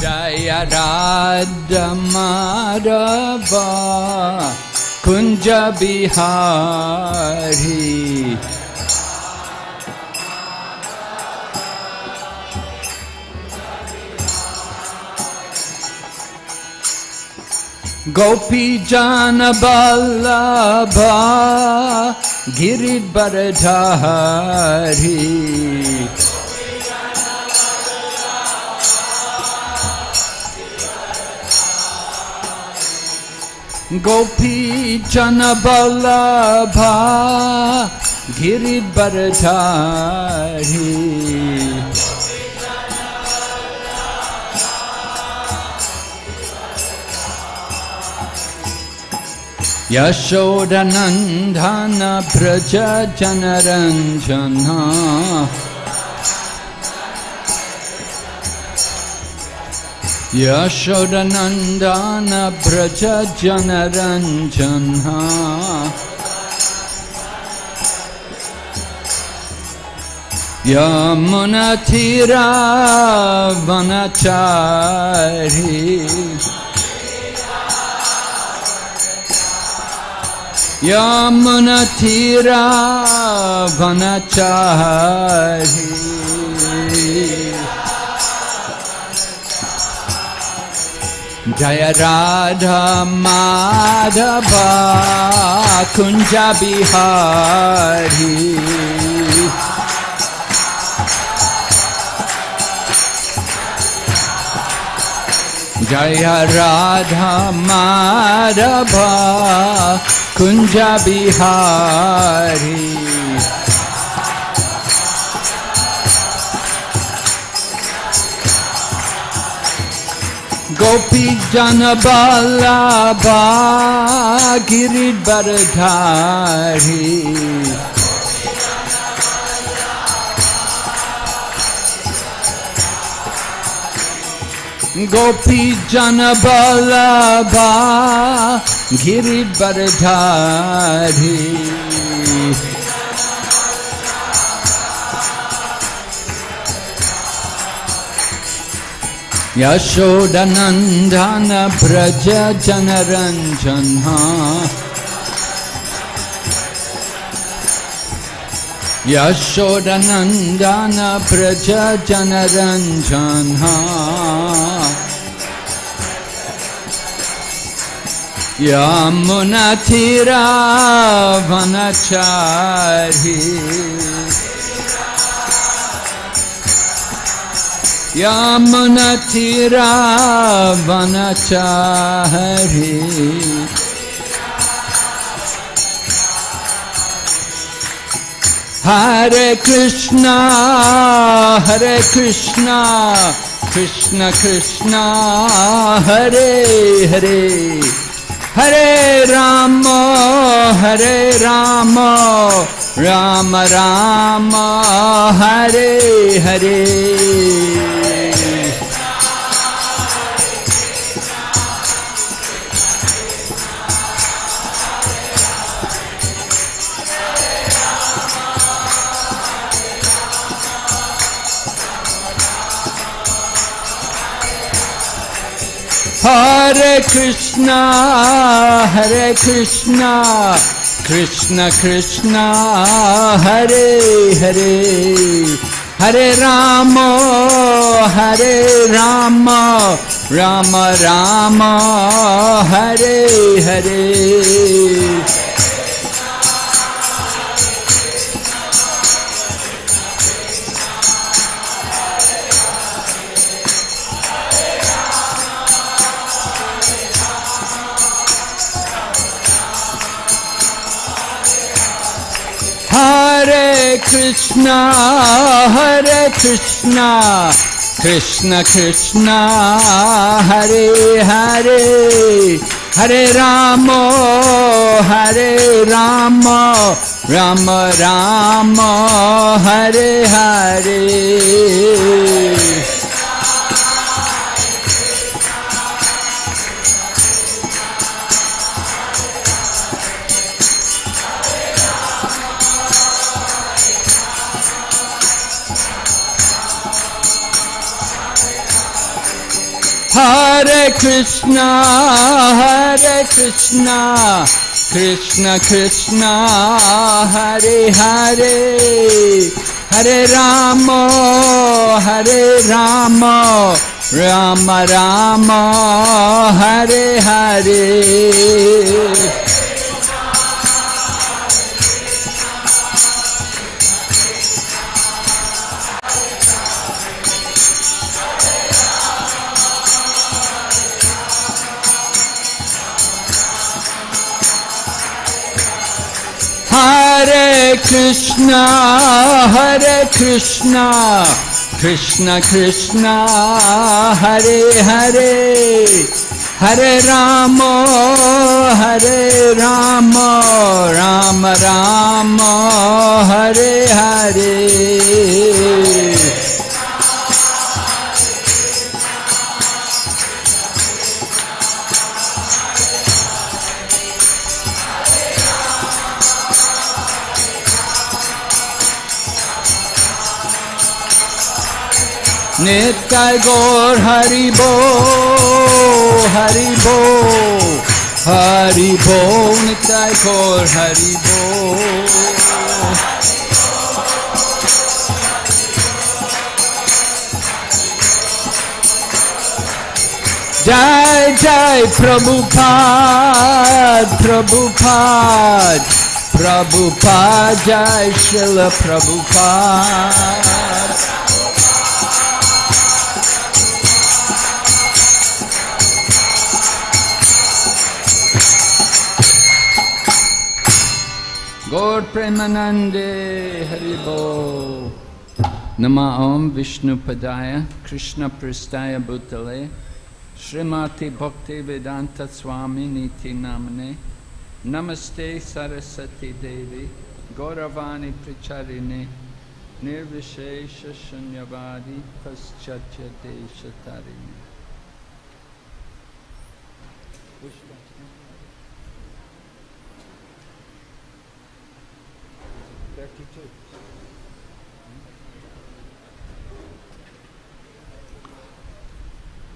Jaya Radha Madhava Kunja Bihari Gopi Jana Vallabha Giridharadhari Gopi Jana Vallabha Giridharadhari Yashodanandana Braja Janaranjana Yashodanandana Braja Janaranjana Yamunatira Vanachari Yamunatira Vanachari Jaya Radha Madhava Kunja Bihari Jaya Radha Madhava Kunja Bihari Gopi Jana Vallabha Giridharadhari Gopi Jana Vallabha Giridharadhari Yashodanandana Braja Janaranjana Yashodanandana Braja Janaranjana Yamunatira Vanachari Yamunatira Vanachari Hare Krishna Krishna Krishna Hare Hare Hare Rama Rama Rama Hare Hare Hare Krishna Krishna Krishna Hare Hare Hare Rama Rama Rama Hare Hare Hare Krishna Krishna Krishna Hare Hare Hare Rama Rama Rama Hare Hare Hare Krishna, Krishna Krishna, Hare Hare, Hare Rama, Rama Rama, Hare Hare. Hare Krishna, Krishna Krishna, Hare Hare, Hare Rama, Rama Rama, Hare Hare. Nitai Gaur Hari Bo, Hari Bo, Hari Bo, Nitai Gaur Hari Bo. Jai Jai Prabhupada, Jai Srila Prabhupada. Gaur Premanande Haribo. Nama Om Vishnu Padaya Krishna Pristaya Bhutale Srimati Bhakti Vedanta Swami Niti Namane Namaste Saraswati Devi Gauravani Pricharine Nirvishesha Shunyavadi Paschatya Deshatarine.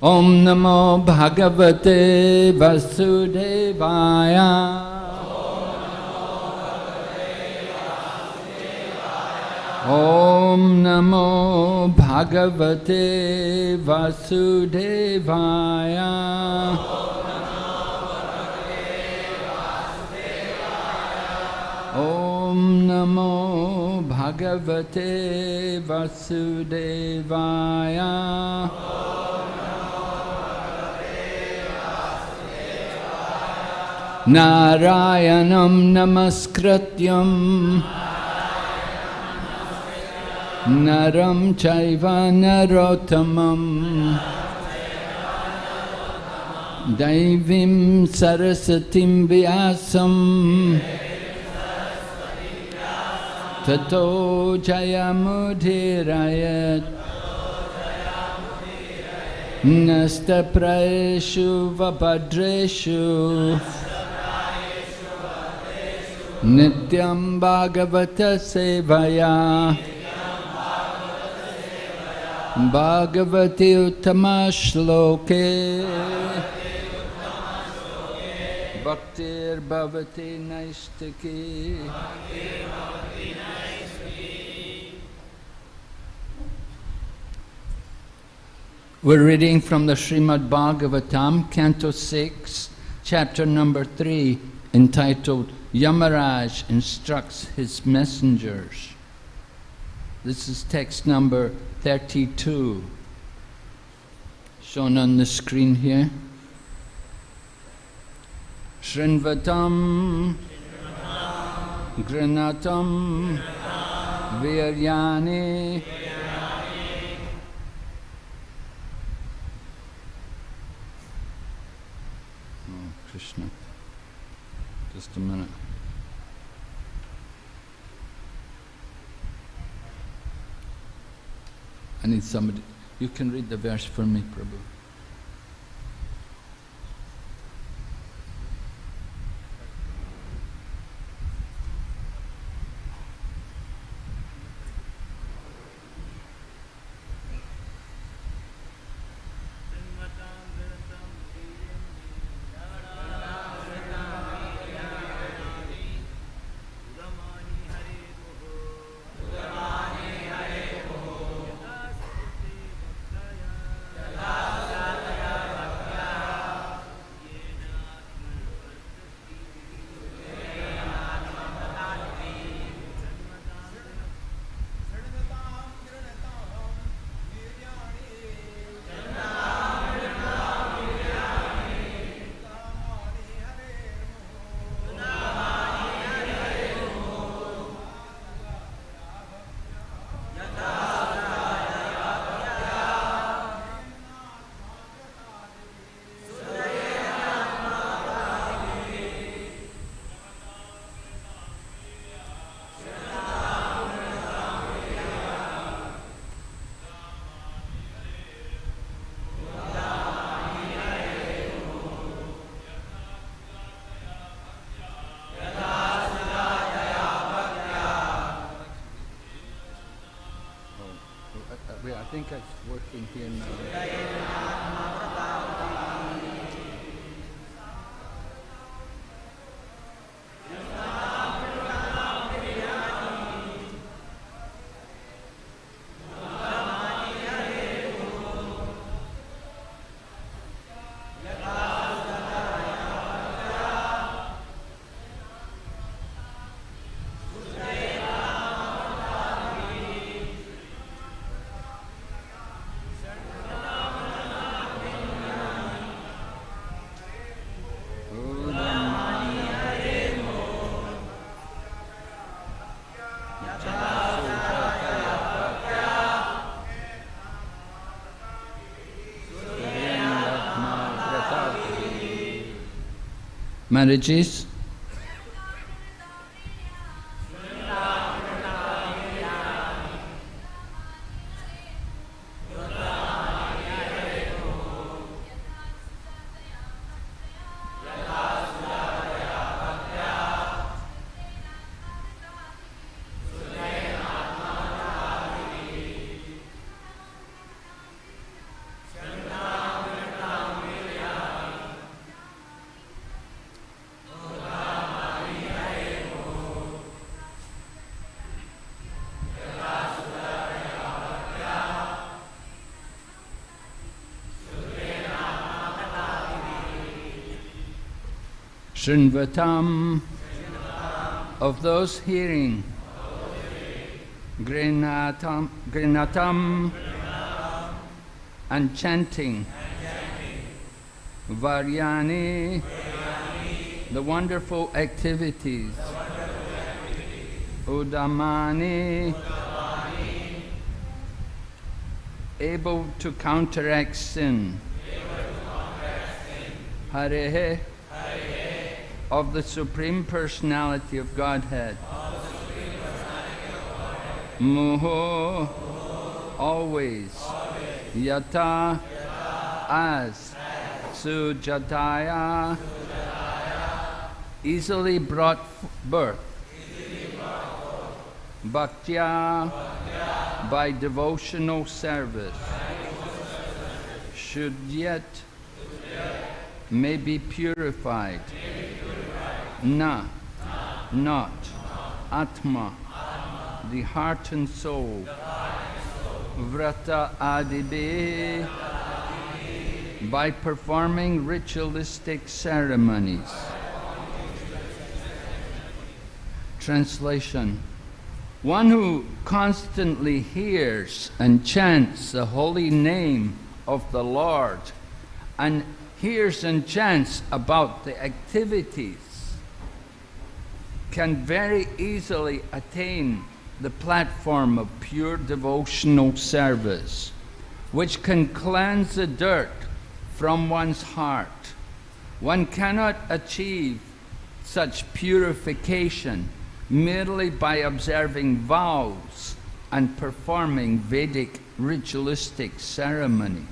Om Namo Bhagavate Vasudevaya. Om Namo Bhagavate Vasudevaya. Om Namo Bhagavate Vasudevaya. Narayanam Namaskrityam Naram Chaiva Narottamam Daivim Sarasatim Vyasam Tato Jayamudhirayat Nasta Praeshu Vabhadreshu Nityam Bhagavata Sevaya Bhagavati Uttama Shloke Bhaktir Bhavati Naistaki. We're reading from the Srimad Bhagavatam, Canto 6, Chapter number 3, entitled Yamaraj Instructs His Messengers. This is text number 32, shown on the screen here. Shrinvatam Granatam Viryani Krishna. Just a minute. I need somebody. You can read the verse for me, Prabhu. think it's working here now. Marriages. Srinvatam, of those hearing, Grinatam, and chanting, Varyani, the wonderful activities, Udamani, able to counteract sin, Harehe, of the Supreme Personality of Godhead, Muho, always, Yata, as, Sujataya, easily brought birth, Bhaktya, by devotional service, should yet may be purified. Na, not, Atma, the heart and soul, Vrata Adibe, by performing ritualistic ceremonies. Translation: one who constantly hears and chants the holy name of the Lord and hears and chants about the activities can very easily attain the platform of pure devotional service, which can cleanse the dirt from one's heart. One cannot achieve such purification merely by observing vows and performing Vedic ritualistic ceremonies.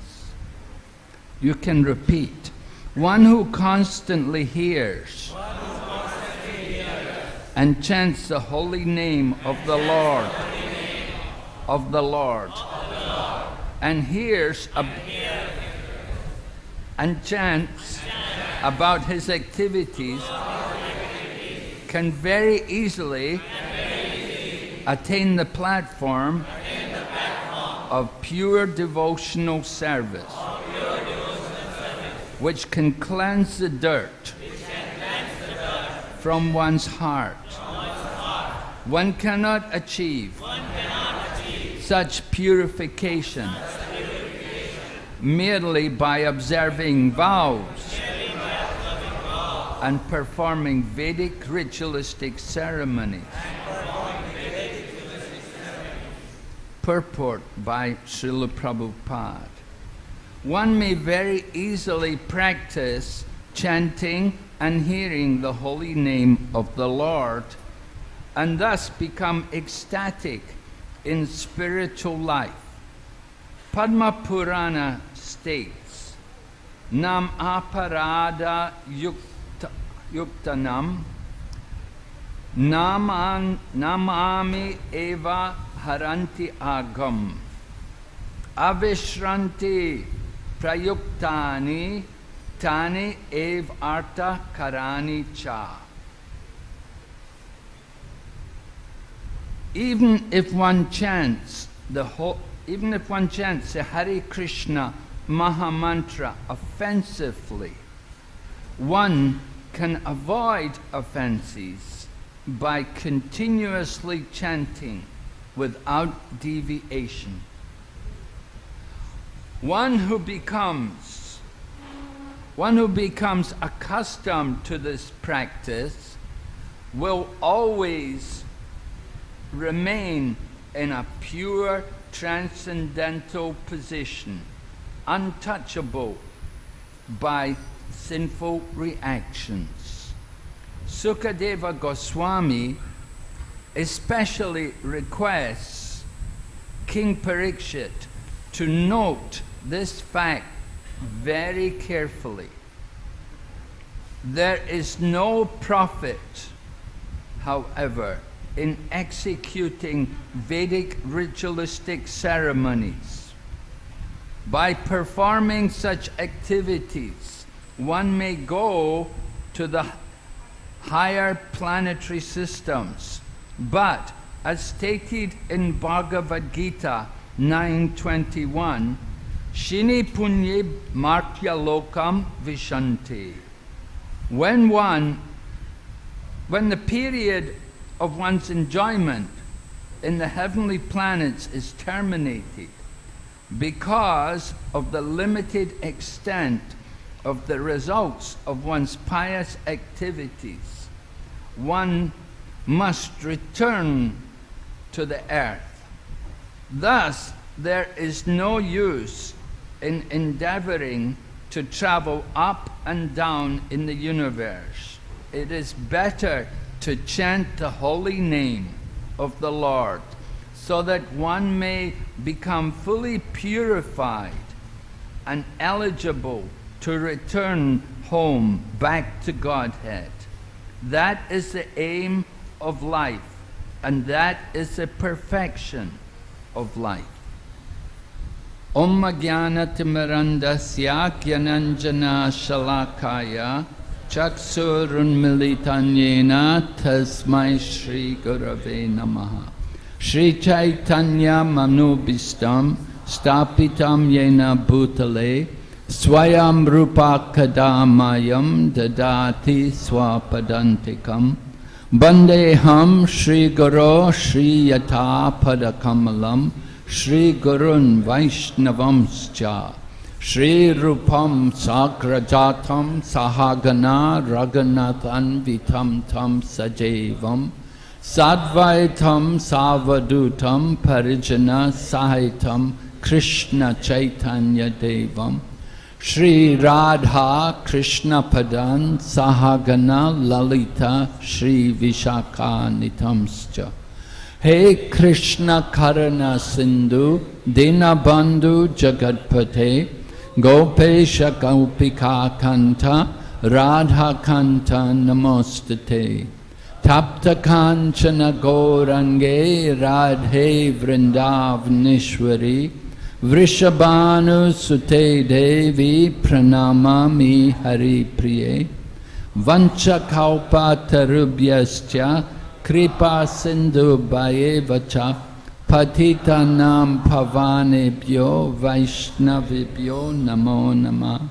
You can repeat, one who constantly hears and chants the holy name of the Lord, and hears and chants about his activities, can very easily attain the platform of pure devotional service, which can cleanse the dirt from one's heart. One cannot achieve such purification merely by observing vows and performing Vedic ritualistic ceremonies. Purport by Srila Prabhupada. One may very easily practice chanting and hearing the holy name of the Lord, and thus become ecstatic in spiritual life. Padma Purana states, Nam aparada yuktanam namami eva haranti agam. avishranti prayuktani tani ev arta karani cha. Even if one chants the Hare Krishna Mahamantra offensively, one can avoid offenses by continuously chanting without deviation. One who becomes accustomed to this practice will always remain in a pure transcendental position, untouchable by sinful reactions. Sukadeva Goswami especially requests King Parikshit to note this fact very carefully. There is no profit, however, in executing Vedic ritualistic ceremonies. By performing such activities, one may go to the higher planetary systems, but as stated in Bhagavad Gita 9:21, Shini punye martya lokam vishanti. When the period of one's enjoyment in the heavenly planets is terminated because of the limited extent of the results of one's pious activities, one must return to the earth. Thus, there is no use in endeavoring to travel up and down in the universe. It is better to chant the holy name of the Lord, so that one may become fully purified and eligible to return home back to Godhead. That is the aim of life, and that is the perfection of life. Om Jnana-timirandasya Gyananjana Shalakaya Chaksurunmilitanyena Tasmai Shri Gurave Namaha. Shri Chaitanya Manubhistam Stapitam Yena Bhutale Swayam Rupa Kadamayam Dadati Swapadantikam Bandeham Shri Guru Shri Yata Padakamalam Shri Gurun Vaishnavamscha Shri Rupam Sagrajatam Sahagana Raghunathan Vitam Tam Sajevam Sadvaitam Savadutam Parijana Sahitam Krishna Chaitanya Devam Shri Radha Krishna Padan Sahagana Lalita Shri Vishaka Nitamscha. Hey Krishna Karana Sindhu Dinabandhu Jagatpate Gopesha Gopika Kanta Radha Kanta Namostate Tapta Kanchana Gaurange Radhe Vrindavaneshwari Vrishabhanu Sute Devi Pranamami Hari Priye Vancha Kalpa Tarubhyascha Kripa Sindhu Bhayevacha Patita Nam Pavanebhyo Vaishnavibhyo Namo Nama.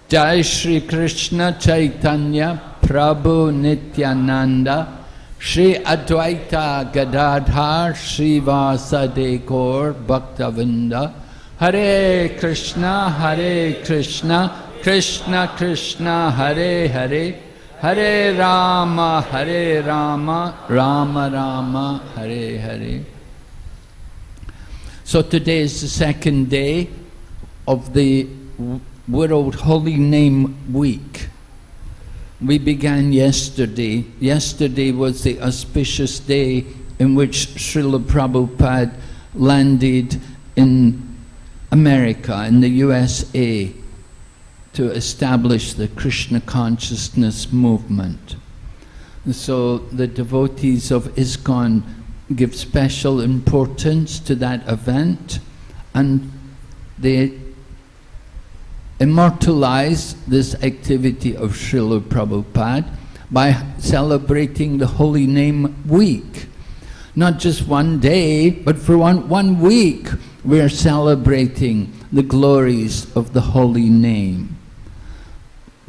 Jai Shri Krishna Chaitanya Prabhu Nityananda Shri Advaita Gadadhar Shri Vasadekor Bhaktavinda. Hare Krishna Krishna Krishna Hare Hare Hare Rama Rama Rama Hare Hare. So today is the second day of the World Holy Name Week. We began yesterday. Yesterday was the auspicious day in which Srila Prabhupada landed in America, in the USA, to establish the Krishna consciousness movement. So the devotees of ISKCON give special importance to that event, and they immortalized this activity of Srila Prabhupada by celebrating the Holy Name Week. Not just one day, but for one week, we are celebrating the glories of the Holy Name.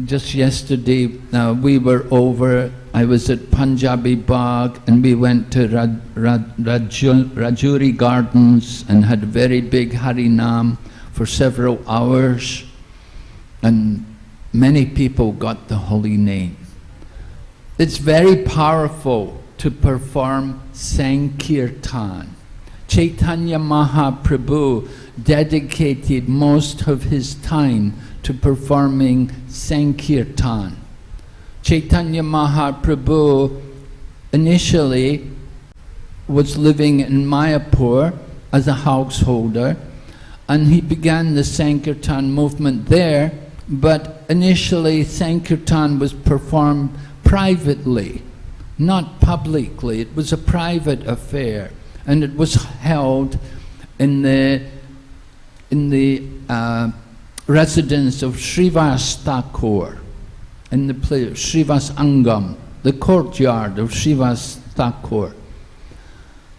Just yesterday, we were over, I was at Punjabi Bagh, and we went to Rajuri Gardens and had a very big Harinam for several hours, and many people got the Holy Name. It's very powerful to perform Sankirtan. Chaitanya Mahaprabhu dedicated most of his time to performing Sankirtan. Chaitanya Mahaprabhu initially was living in Mayapur as a householder, and he began the Sankirtan movement there, but initially Sankirtan was performed privately, not publicly. It was a private affair, and it was held in the residence of Srivas Thakur, in the place Srivas Angam, the courtyard of Srivas Thakur.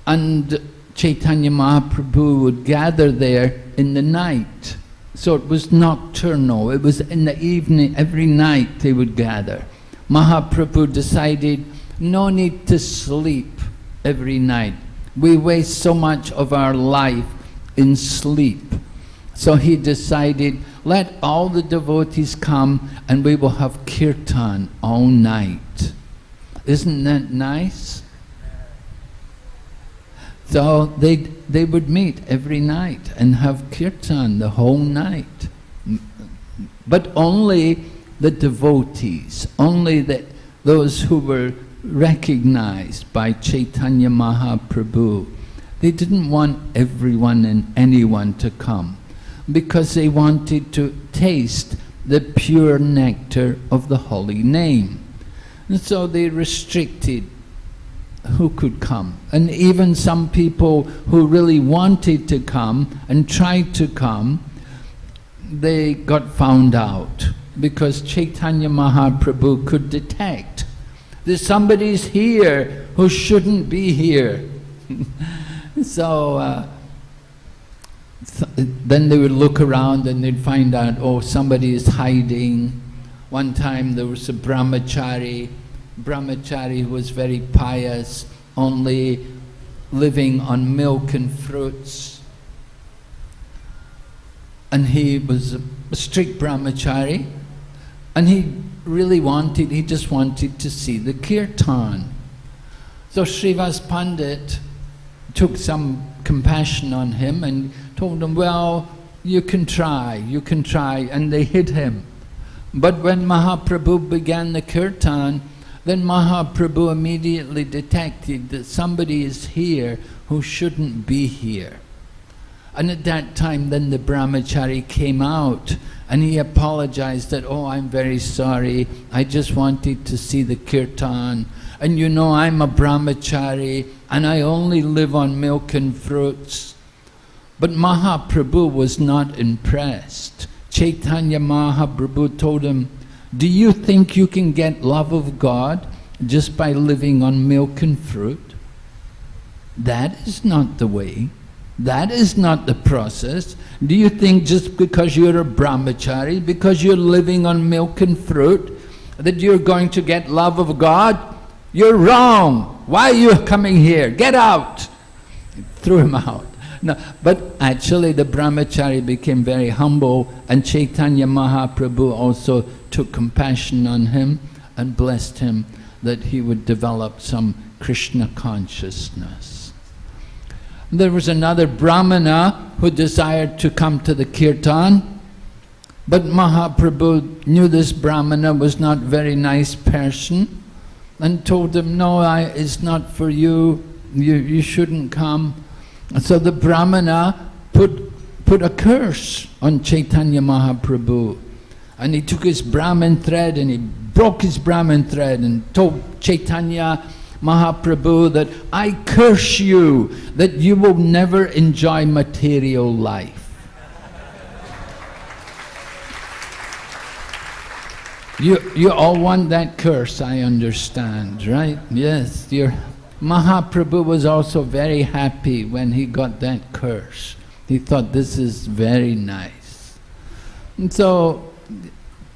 And Chaitanya Mahaprabhu would gather there in the night. So it was nocturnal. It was in the evening, every night they would gather. Mahaprabhu decided no need to sleep every night. We waste so much of our life in sleep. So he decided, let all the devotees come and we will have kirtan all night. Isn't that nice? So they would meet every night and have kirtan the whole night. But only the devotees, only those who were recognized by Chaitanya Mahaprabhu. They didn't want everyone and anyone to come, because they wanted to taste the pure nectar of the holy name. And so they restricted who could come. And even some people who really wanted to come and tried to come, they got found out, because Chaitanya Mahaprabhu could detect that somebody's here who shouldn't be here. So then they would look around and they'd find out, oh, somebody is hiding. One time there was a brahmachari who was very pious, only living on milk and fruits. And he was a strict brahmachari, and he just wanted to see the kirtan. So Srivas Pandit took some compassion on him and told him, well, you can try, and they hid him. But when Mahaprabhu began the kirtan, then Mahaprabhu immediately detected that somebody is here who shouldn't be here. And at that time, then the brahmachari came out and he apologized that, oh, I'm very sorry, I just wanted to see the kirtan. And you know, I'm a brahmachari and I only live on milk and fruits. But Mahaprabhu was not impressed. Chaitanya Mahaprabhu told him, do you think you can get love of God just by living on milk and fruit? That is not the way. That is not the process. Do you think just because you're a brahmachari, because you're living on milk and fruit, that you're going to get love of God? You're wrong. Why are you coming here? Get out. Threw him out. No, but actually the brahmachari became very humble, and Chaitanya Mahaprabhu also took compassion on him and blessed him that he would develop some Krishna consciousness. There was another brahmana who desired to come to the kirtan, but Mahaprabhu knew this brahmana was not a very nice person and told him, no, it's not for you, you shouldn't come. So the brahmana put a curse on Chaitanya Mahaprabhu, and he took his Brahmin thread and he broke his Brahmin thread and told Chaitanya Mahaprabhu that I curse you that you will never enjoy material life. You all want that curse, I understand, right? Yes, your Mahaprabhu was also very happy when he got that curse. He thought, this is very nice. And so,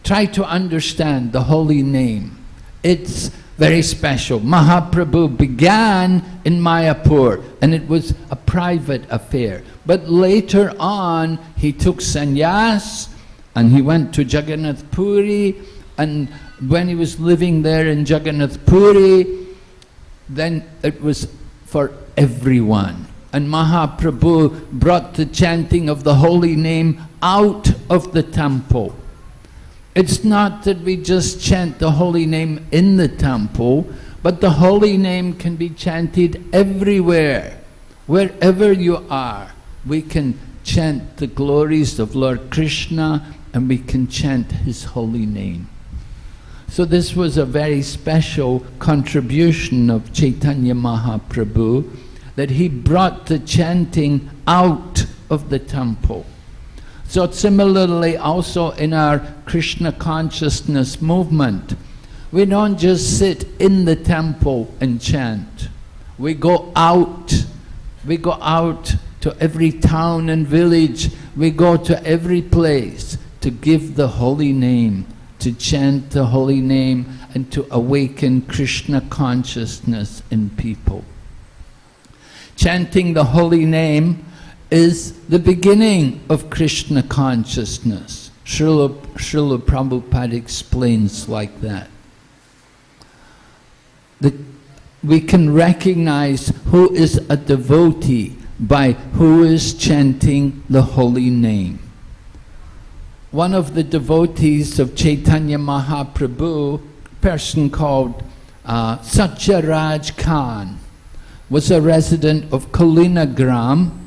try to understand the holy name. It's very special. Mahaprabhu began in Mayapur, and it was a private affair. But later on, he took sannyas, and he went to Jagannath Puri, and when he was living there in Jagannath Puri, then it was for everyone. And Mahaprabhu brought the chanting of the holy name out of the temple. It's not that we just chant the holy name in the temple, but the holy name can be chanted everywhere. Wherever you are, we can chant the glories of Lord Krishna, and we can chant his holy name. So this was a very special contribution of Chaitanya Mahaprabhu, that he brought the chanting out of the temple. So similarly also in our Krishna consciousness movement, we don't just sit in the temple and chant. We go out. We go out to every town and village. We go to every place to give the holy name, to chant the holy name, and to awaken Krishna consciousness in people. Chanting the holy name is the beginning of Krishna consciousness. Srila Prabhupada explains like that. We can recognize who is a devotee by who is chanting the holy name. One of the devotees of Chaitanya Mahaprabhu, a person called Satyaraj Khan, was a resident of Kulinagram,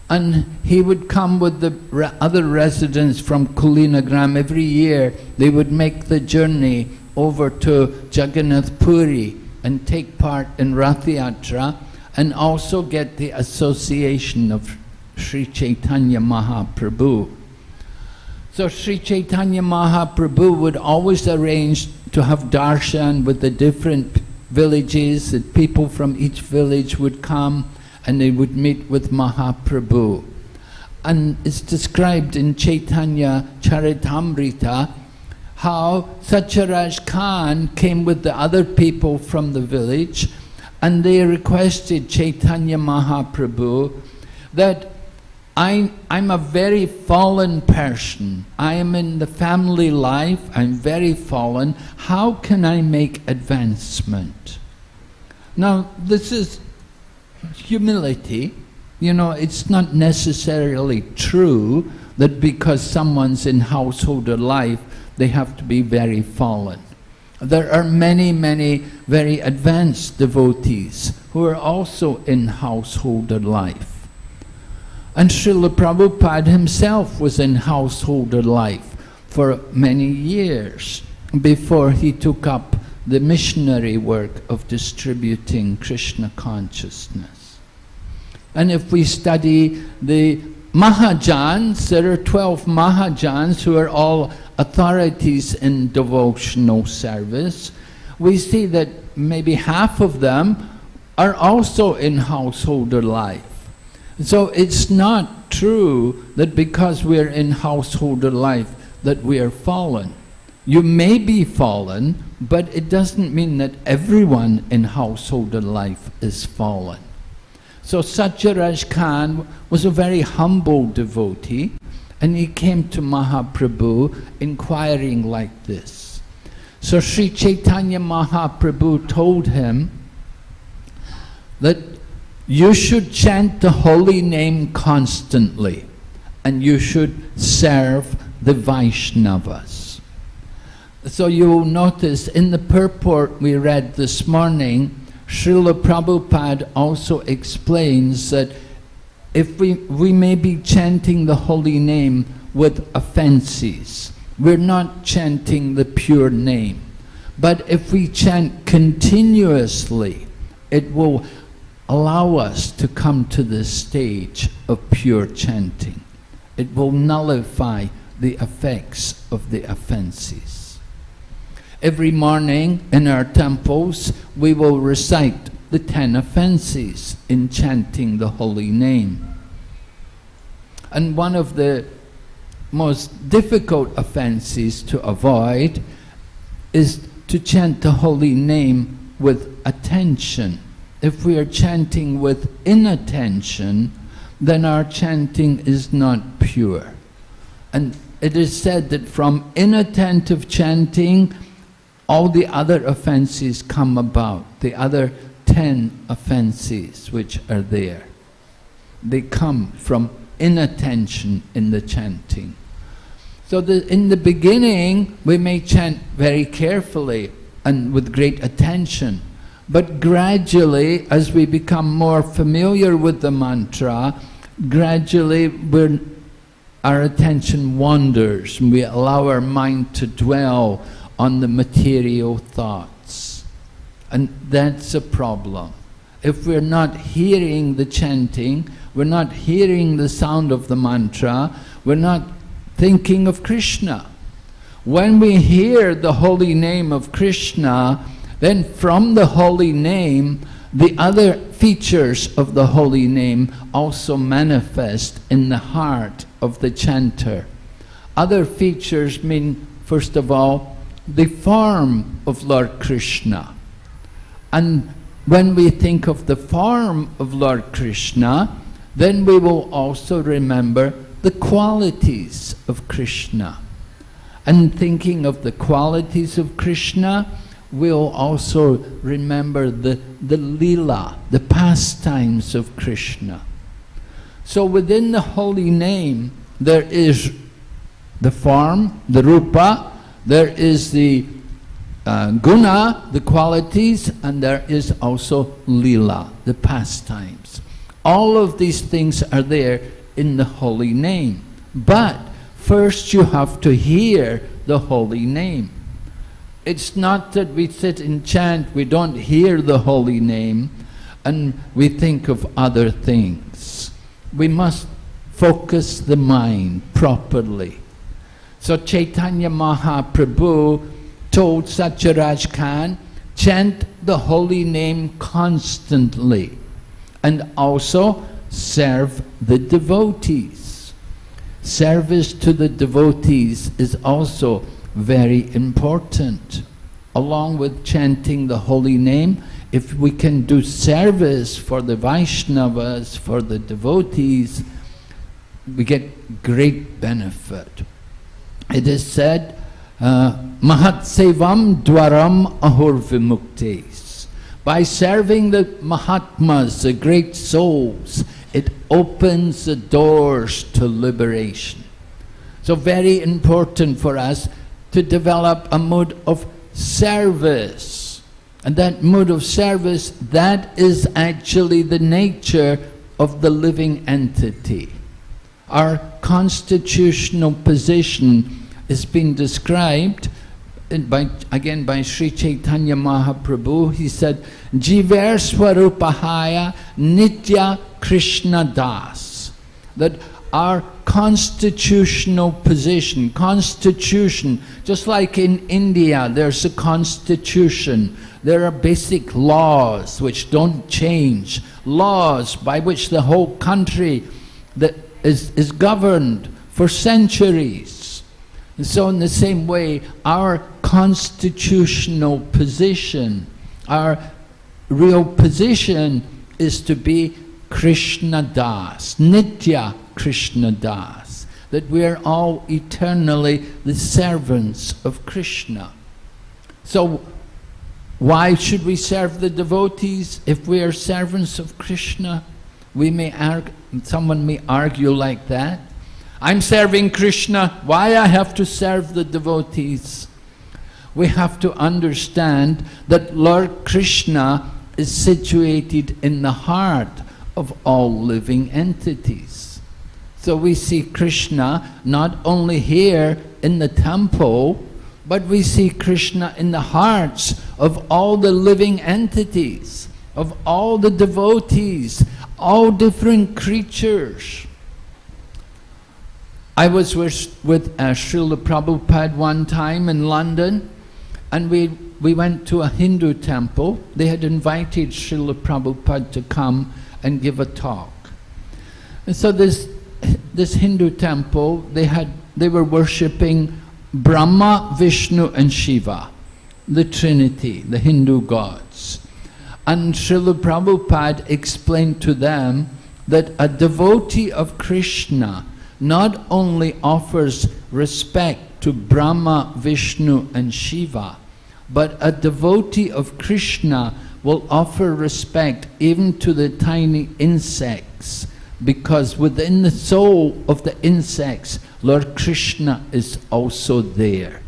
and he would come with the other residents from Kulinagram every year. They would make the journey over to Jagannath Puri and take part in Rath Yatra, and also get the association of Sri Chaitanya Mahaprabhu. So Sri Chaitanya Mahaprabhu would always arrange to have darshan with the different villages, that people from each village would come and they would meet with Mahaprabhu. And it's described in Chaitanya Charitamrita how Satyaraj Khan came with the other people from the village, and they requested Chaitanya Mahaprabhu that I'm a very fallen person. I am in the family life, I'm very fallen. How can I make advancement? Now, this is humility. You know, it's not necessarily true that because someone's in householder life, they have to be very fallen. There are many, many very advanced devotees who are also in householder life. And Srila Prabhupada himself was in householder life for many years before he took up the missionary work of distributing Krishna consciousness. And if we study the Mahajans, there are 12 Mahajans who are all authorities in devotional service. We see that maybe half of them are also in householder life. So it's not true that because we are in householder life that we are fallen. You may be fallen, but it doesn't mean that everyone in householder life is fallen. So Satyaraj Khan was a very humble devotee, and he came to Mahaprabhu inquiring like this. So Sri Chaitanya Mahaprabhu told him that you should chant the holy name constantly, and you should serve the Vaishnavas. So you will notice in the purport we read this morning, Srila Prabhupada also explains that if we may be chanting the holy name with offenses, we're not chanting the pure name. But if we chant continuously, it will allow us to come to this stage of pure chanting. It will nullify the effects of the offenses. Every morning in our temples, we will recite the 10 offenses in chanting the holy name. And one of the most difficult offenses to avoid is to chant the holy name with attention. If we are chanting with inattention, then our chanting is not pure. And it is said that from inattentive chanting, all the other offenses come about, the other 10 offenses which are there. They come from inattention in the chanting. So in the beginning, we may chant very carefully and with great attention. But gradually, as we become more familiar with the mantra, gradually our attention wanders and we allow our mind to dwell on the material thoughts. And that's a problem. If we're not hearing the chanting, we're not hearing the sound of the mantra, we're not thinking of Krishna. When we hear the holy name of Krishna, then from the holy name, the other features of the holy name also manifest in the heart of the chanter. Other features mean, first of all, the form of Lord Krishna. And when we think of the form of Lord Krishna, then we will also remember the qualities of Krishna. And thinking of the qualities of Krishna, we'll also remember the lila, the pastimes of Krishna. So within the holy name, there is the form, the rupa, there is the guna, the qualities, and there is also lila, the pastimes. All of these things are there in the holy name. But first you have to hear the holy name. It's not that we sit and chant, we don't hear the holy name, and we think of other things. We must focus the mind properly. So Chaitanya Mahaprabhu told Satyaraj Khan, chant the holy name constantly, and also serve the devotees. Service to the devotees is also very important. Along with chanting the holy name, if we can do service for the Vaishnavas, for the devotees, we get great benefit. It is said, Mahat Sevam Dwaram Ahur Vimuktes. By serving the Mahatmas, the great souls, it opens the doors to liberation. So very important for us to develop a mood of service. And that mood of service, that is actually the nature of the living entity. Our constitutional position is being described again by Sri Chaitanya Mahaprabhu. He said, Jiver Swarupahaya Nitya Krishna Das. That our constitutional position, constitution, just like in India, there's a constitution. There are basic laws which don't change. Laws by which the whole country that is governed for centuries. And so in the same way, our constitutional position, our real position is to be Krishna Das, Nitya Krishna Das, that we are all eternally the servants of Krishna. So why should we serve the devotees if we are servants of Krishna? Someone may argue like that. I'm serving Krishna, why I have to serve the devotees? We have to understand that Lord Krishna is situated in the heart of all living entities. So we see Krishna not only here in the temple, but we see Krishna in the hearts of all the living entities, of all the devotees, all different creatures. I was with Srila Prabhupada one time in London, And we went to a Hindu temple. They had invited Srila Prabhupada to come and give a talk. And so this Hindu temple, they were worshipping Brahma, Vishnu and Shiva, the Trinity, the Hindu gods. And Srila Prabhupada explained to them that a devotee of Krishna not only offers respect to Brahma, Vishnu and Shiva, but a devotee of Krishna will offer respect even to the tiny insects, because within the soul of the insects, Lord Krishna is also there.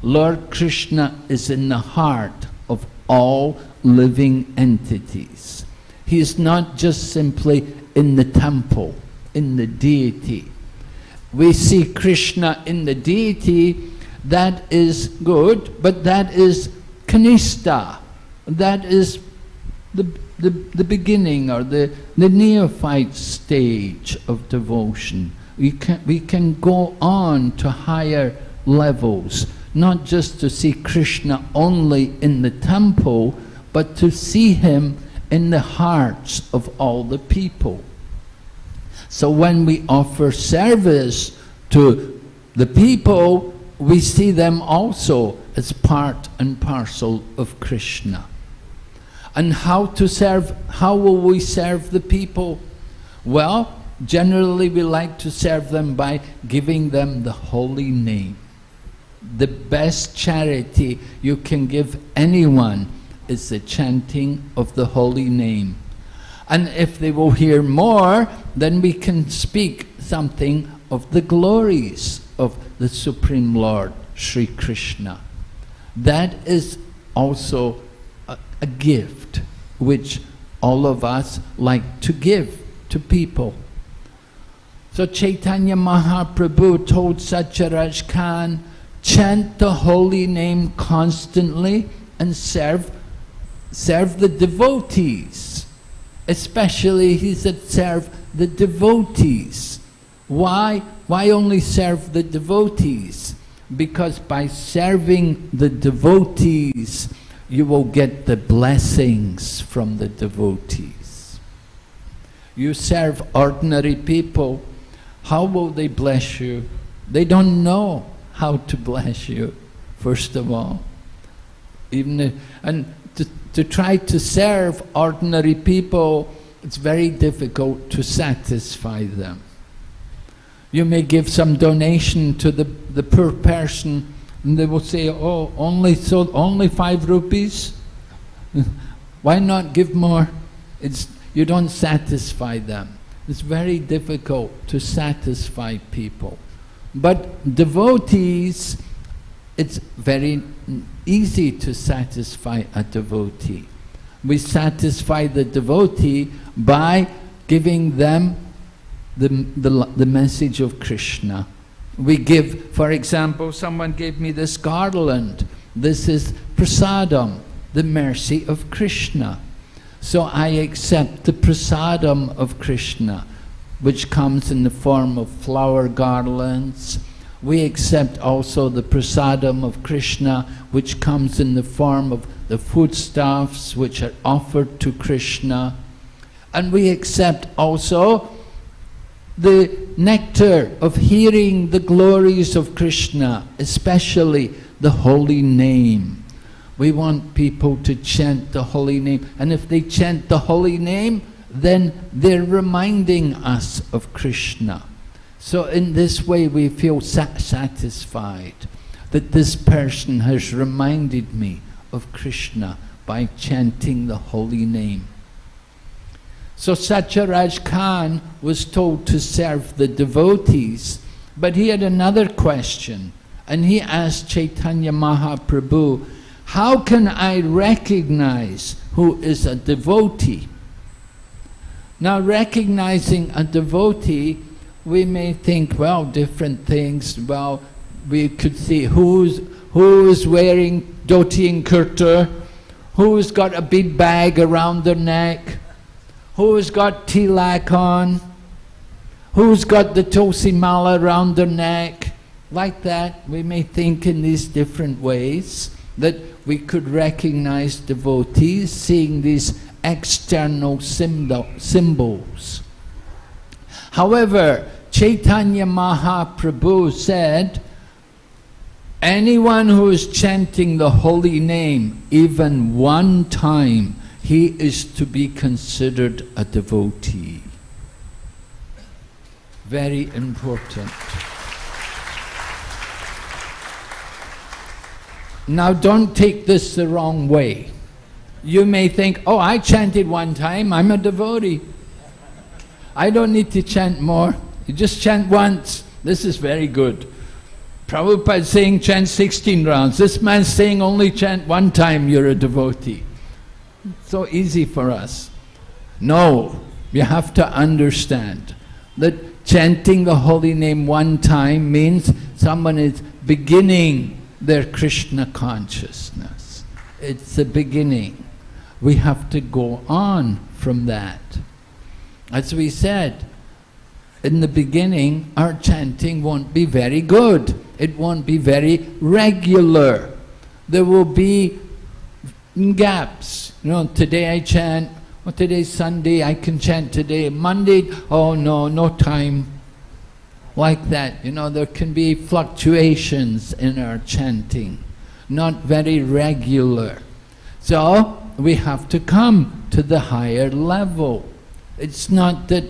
Lord Krishna is in the heart of all living entities. He is not just simply in the temple, in the deity. We see Krishna in the deity, that is good, but that is kanishta. That is the beginning or the neophyte stage of devotion. We can go on to higher levels, not just to see Krishna only in the temple, but to see him in the hearts of all the people. So when we offer service to the people, we see them also as part and parcel of Krishna. And how will we serve the people? Well, generally we like to serve them by giving them the holy name. The best charity you can give anyone is the chanting of the holy name. And if they will hear more, then we can speak something of the glories of the Supreme Lord, Sri Krishna. That is also a gift which all of us like to give to people. So Chaitanya Mahaprabhu told Satyaraj Khan, chant the holy name constantly and serve the devotees. Especially, he said, serve the devotees. Why only serve the devotees? Because by serving the devotees, you will get the blessings from the devotees. You serve ordinary people, how will they bless you? They don't know how to bless you, first of all. And to try to serve ordinary people, it's very difficult to satisfy them. You may give some donation to the poor person, and they will say, oh, only 5 rupees? Why not give more? You don't satisfy them. It's very difficult to satisfy people. But devotees, it's very easy to satisfy a devotee. We satisfy the devotee by giving them the message of Krishna. We give, for example, someone gave me this garland. This is prasadam, the mercy of Krishna. So I accept the prasadam of Krishna, which comes in the form of flower garlands. We accept also the prasadam of Krishna, which comes in the form of the foodstuffs which are offered to Krishna. And we accept also the nectar of hearing the glories of Krishna, especially the holy name. We want people to chant the holy name, and if they chant the holy name, then they're reminding us of Krishna. So in this way we feel satisfied that this person has reminded me of Krishna by chanting the holy name. So Satyaraj Khan was told to serve the devotees, but he had another question, and he asked Chaitanya Mahaprabhu, how can I recognize who is a devotee? Now, recognizing a devotee, we may think, well, different things. Well, we could see who is wearing dhoti and kurta, who's got a big bag around their neck, who's got tilak on, who's got the tulsi mala around their neck. Like that, we may think in these different ways. that we could recognize devotees seeing these external symbols. However, Chaitanya Mahaprabhu said, anyone who is chanting the holy name even one time, he is to be considered a devotee. Very important. Now don't take this the wrong way. You may think, oh, I chanted one time, I'm a devotee. I don't need to chant more. You just chant once. This is very good. Prabhupada is saying chant 16 rounds. This man's saying only chant one time, you're a devotee. So easy for us. No, you have to understand that chanting the holy name one time means someone is beginning their Krishna consciousness. It's the beginning. We have to go on from that. As we said, in the beginning, our chanting won't be very good. It won't be very regular. There will be gaps. You know, today I chant, well, today's Sunday, I can chant today. Monday, oh no, no time. Like that, you know, there can be fluctuations in our chanting, not very regular. So, we have to come to the higher level. It's not that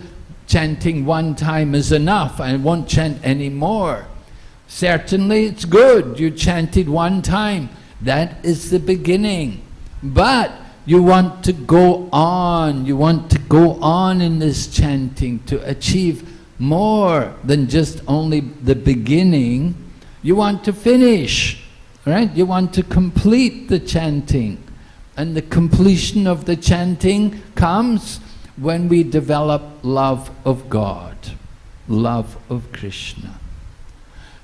chanting one time is enough, I won't chant any more. Certainly it's good, you chanted one time, that is the beginning. But you want to go on in this chanting to achieve more than just only the beginning. You want to finish, right? You want to complete the chanting. And the completion of the chanting comes when we develop love of God, love of Krishna.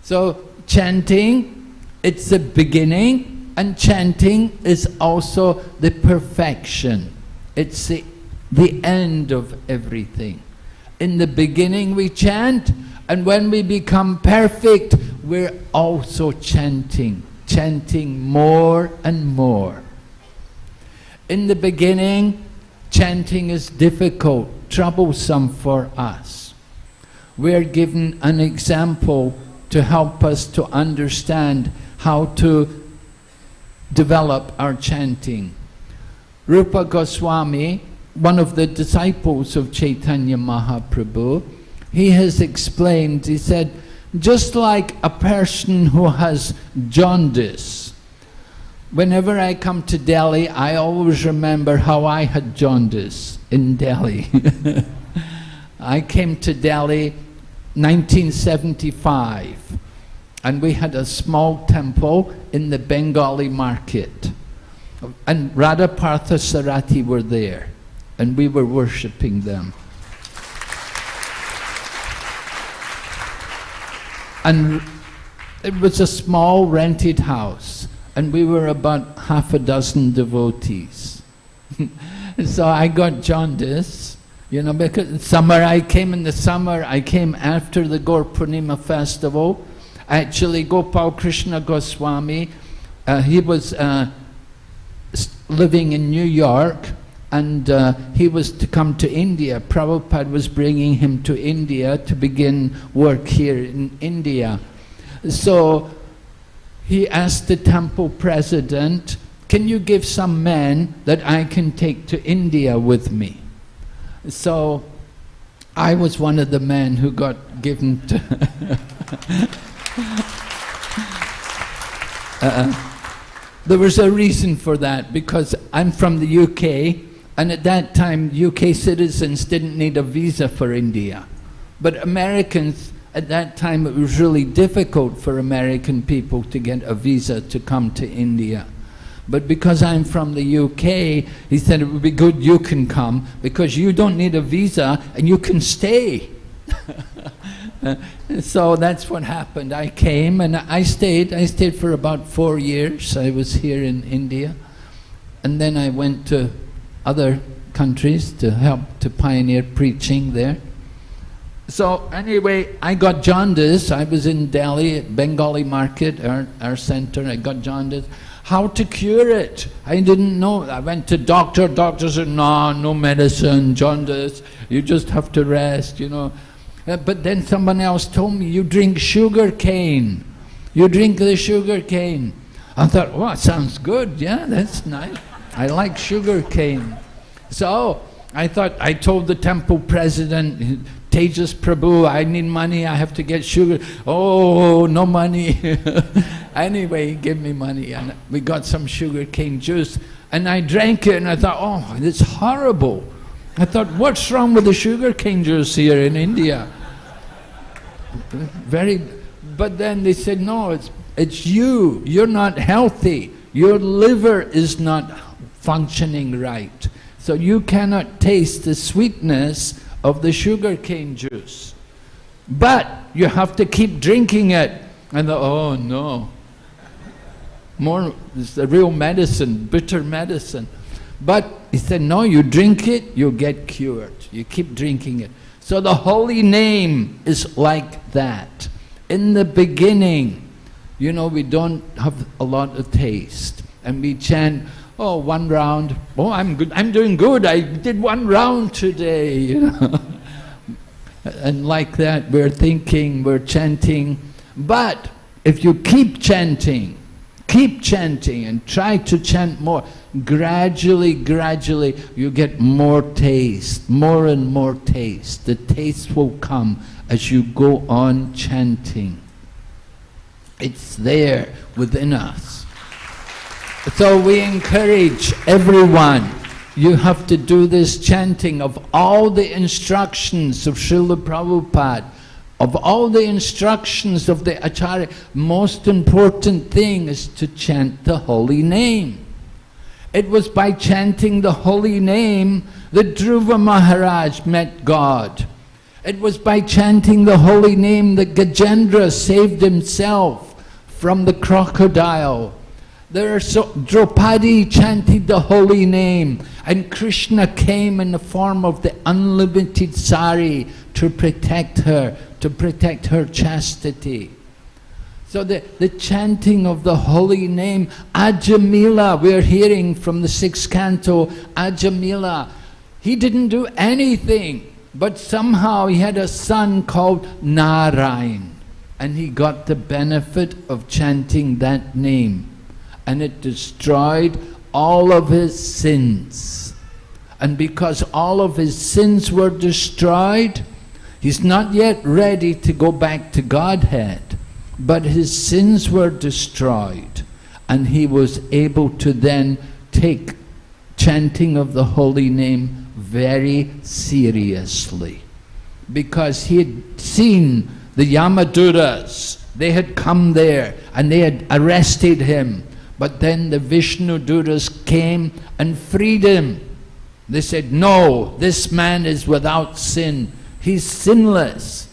So chanting, it's the beginning, and chanting is also the perfection. It's the end of everything. In the beginning we chant, and when we become perfect, we're also chanting more and more. In the beginning, chanting is difficult, troublesome for us. We're given an example to help us to understand how to develop our chanting. Rupa Goswami, one of the disciples of Chaitanya Mahaprabhu, he has explained, he said, just like a person who has jaundice, whenever I come to Delhi, I always remember how I had jaundice in Delhi. I came to Delhi 1975, and we had a small temple in the Bengali market. And Radha Partha Sarati were there, and we were worshipping them. And it was a small rented house, and we were about half a dozen devotees. So I got jaundice, you know, because summer, I came in the summer, I came after the Gaur Purnima festival. Actually, Gopal Krishna Goswami, he was living in New York, and he was to come to India. Prabhupada was bringing him to India to begin work here in India. So he asked the temple president, can you give some men that I can take to India with me? So I was one of the men who got given to there was a reason for that, because I'm from the UK, and at that time UK citizens didn't need a visa for India. But Americans, at that time it was really difficult for American people to get a visa to come to India. But because I'm from the UK, he said it would be good you can come, because you don't need a visa and you can stay. So that's what happened. I came and I stayed for about 4 years. I was here in India, and then I went to other countries to help to pioneer preaching there. So anyway, I got jaundice. I was in Delhi at Bengali market, our center. I got jaundice. how to cure it. I didn't know. I went to doctor. Doctor said, no medicine, jaundice. You just have to rest, you know. But then someone else told me, you drink sugar cane. You drink the sugar cane. I thought, well, sounds good. Yeah, that's nice. I like sugar cane. So I thought, I told the temple president, Tejas Prabhu, I need money, I have to get sugar. Oh, no money. Anyway, he gave me money and we got some sugar cane juice. And I drank it and I thought, oh, it's horrible. I thought, what's wrong with the sugar cane juice here in India? But then they said, no, it's you. You're not healthy. Your liver is not functioning right. So you cannot taste the sweetness of the sugar cane juice. But you have to keep drinking it. And I thought, oh no. It's the real medicine, bitter medicine. But he said, no, you drink it, you'll get cured. You keep drinking it. So the holy name is like that. In the beginning, you know, we don't have a lot of taste. And we chant, oh, 1 round. Oh, I'm good. I'm doing good. I did 1 round today, you know. And like that, we're thinking, we're chanting. But if you keep chanting and try to chant more, gradually, you get more taste, more and more taste. The taste will come as you go on chanting. It's there within us. So we encourage everyone, you have to do this chanting of all the instructions of Srila Prabhupada, of all the instructions of the Acharya. Most important thing is to chant the holy name. It was by chanting the holy name that Dhruva Maharaj met God. It was by chanting the holy name that Gajendra saved himself from the crocodile. Draupadi chanted the holy name, and Krishna came in the form of the unlimited sari to protect her chastity. So the chanting of the holy name, Ajamila, we're hearing from the 6th canto, Ajamila, he didn't do anything, but somehow he had a son called Narayan, and he got the benefit of chanting that name. And it destroyed all of his sins. And because all of his sins were destroyed, he's not yet ready to go back to Godhead. But his sins were destroyed. And he was able to then take chanting of the holy name very seriously. Because he had seen the Yamaduras. They had come there and they had arrested him. But then the Vishnu Duras came and freed him. They said, no, this man is without sin. He's sinless.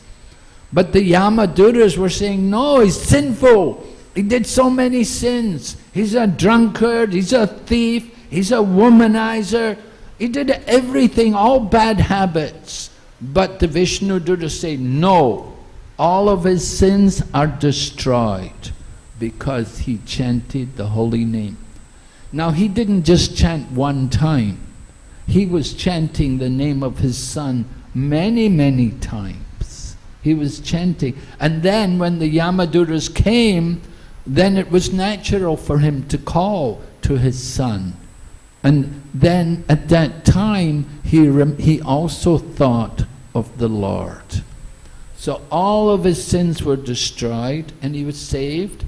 But the Yamaduras were saying, no, he's sinful. He did so many sins. He's a drunkard, he's a thief, he's a womanizer. He did everything, all bad habits. But the Vishnu Duras say, no, all of his sins are destroyed, because he chanted the holy name. Now he didn't just chant 1 time. He was chanting the name of his son many times. He was chanting. And then when the Yamaduras came, then it was natural for him to call to his son. And then at that time, he also thought of the Lord. So all of his sins were destroyed and he was saved.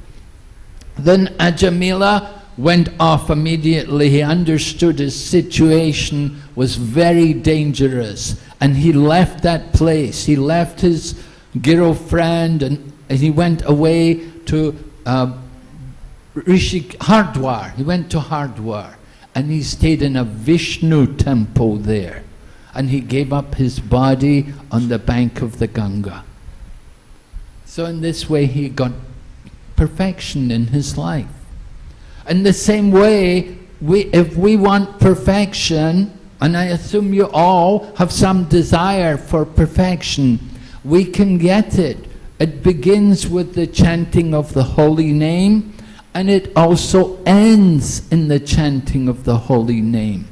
Then Ajamila went off immediately. He understood his situation was very dangerous. And he left that place. He left his girlfriend and he went away to Hardwar. He went to Hardwar. And he stayed in a Vishnu temple there. And he gave up his body on the bank of the Ganga. So in this way he got perfection in his life. In the same way, if we want perfection, and I assume you all have some desire for perfection, we can get it. It begins with the chanting of the holy name, and it also ends in the chanting of the holy name.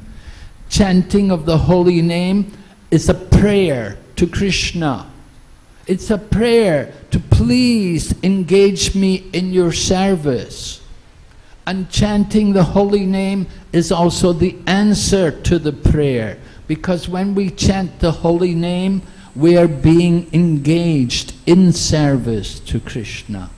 Chanting of the holy name is a prayer to Krishna. It's a prayer to please engage me in your service. And chanting the holy name is also the answer to the prayer, because when we chant the holy name, we are being engaged in service to Krishna.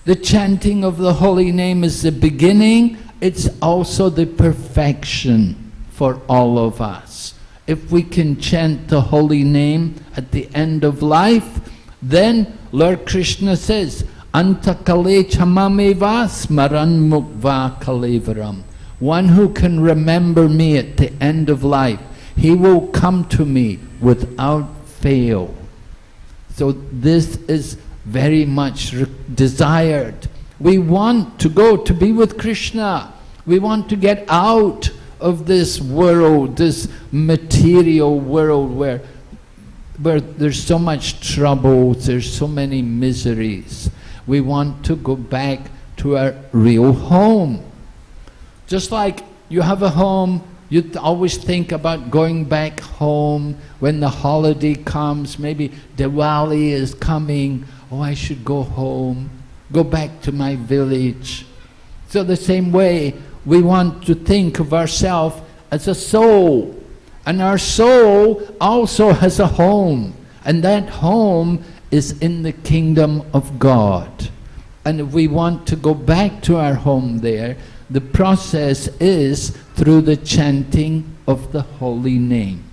The chanting of the holy name is the beginning, it's also the perfection for all of us. If we can chant the holy name at the end of life, then Lord Krishna says, Antakale chamameva smaran mukva kalevaram. One who can remember me at the end of life, he will come to me without fail. So this is very much desired. We want to go to be with Krishna. We want to get out of this world, this material world where there's so much trouble, there's so many miseries. We want to go back to our real home. Just like you have a home, you always think about going back home when the holiday comes. Maybe Diwali is coming. Oh, I should go home, go back to my village. So the same way, we want to think of ourselves as a soul. And our soul also has a home. And that home is in the kingdom of God. And if we want to go back to our home there, the process is through the chanting of the holy name.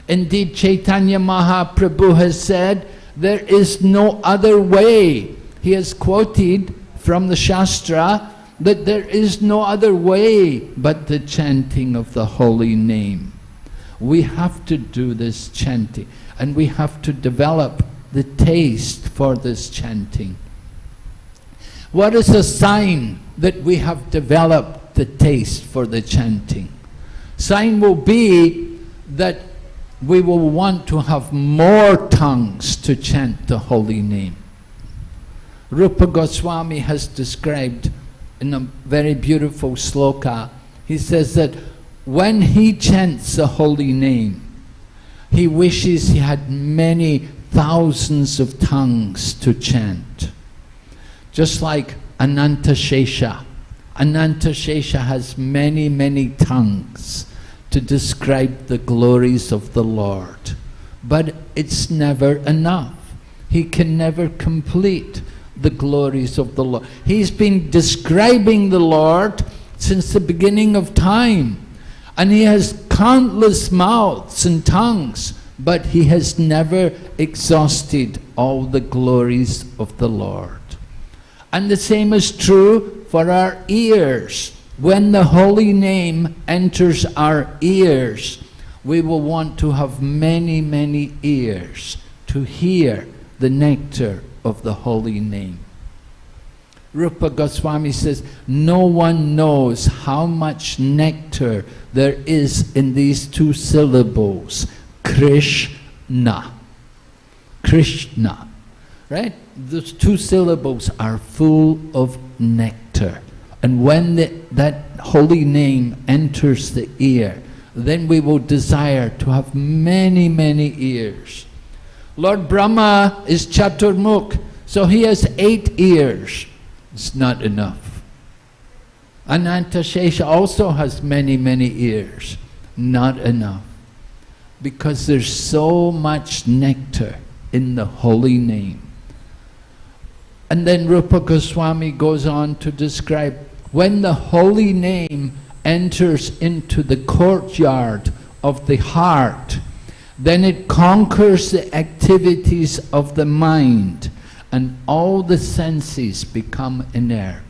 Indeed, Chaitanya Mahaprabhu has said, there is no other way. He has quoted from the Shastra that there is no other way but the chanting of the holy name. We have to do this chanting, and we have to develop the taste for this chanting. What is a sign that we have developed the taste for the chanting? Sign will be that we will want to have more tongues to chant the holy name. Rupa Goswami has described in a very beautiful sloka, he says that when he chants the holy name, he wishes he had many thousands of tongues to chant. Just like Anantashesha. Anantashesha has many, many tongues to describe the glories of the Lord. But it's never enough. He can never complete the glories of the Lord. He's been describing the Lord since the beginning of time. And he has countless mouths and tongues, but he has never exhausted all the glories of the Lord. And the same is true for our ears. When the holy name enters our ears, we will want to have many, many ears to hear the nectar of the holy name. Rupa Goswami says, no one knows how much nectar there is in these two syllables, Krishna. Krishna, right? Those two syllables are full of nectar. And when that holy name enters the ear, then we will desire to have many, many ears. Lord Brahma is Chaturmukh, so he has 8 ears. It's not enough. Anantashesha also has many, many ears. Not enough. Because there's so much nectar in the holy name. And then Rupa Goswami goes on to describe, when the holy name enters into the courtyard of the heart, then it conquers the activities of the mind, and all the senses become inert.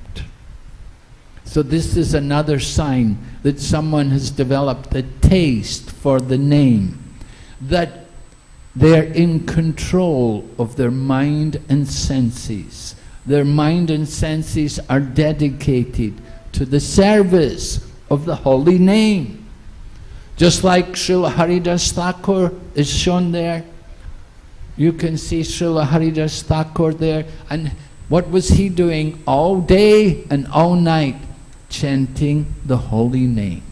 So this is another sign that someone has developed a taste for the name, that they're in control of their mind and senses. Their mind and senses are dedicated to the service of the holy name. Just like Srila Haridas Thakur is shown there. You can see Srila Haridas Thakur there, and What was he doing all day and all night? Chanting the holy name.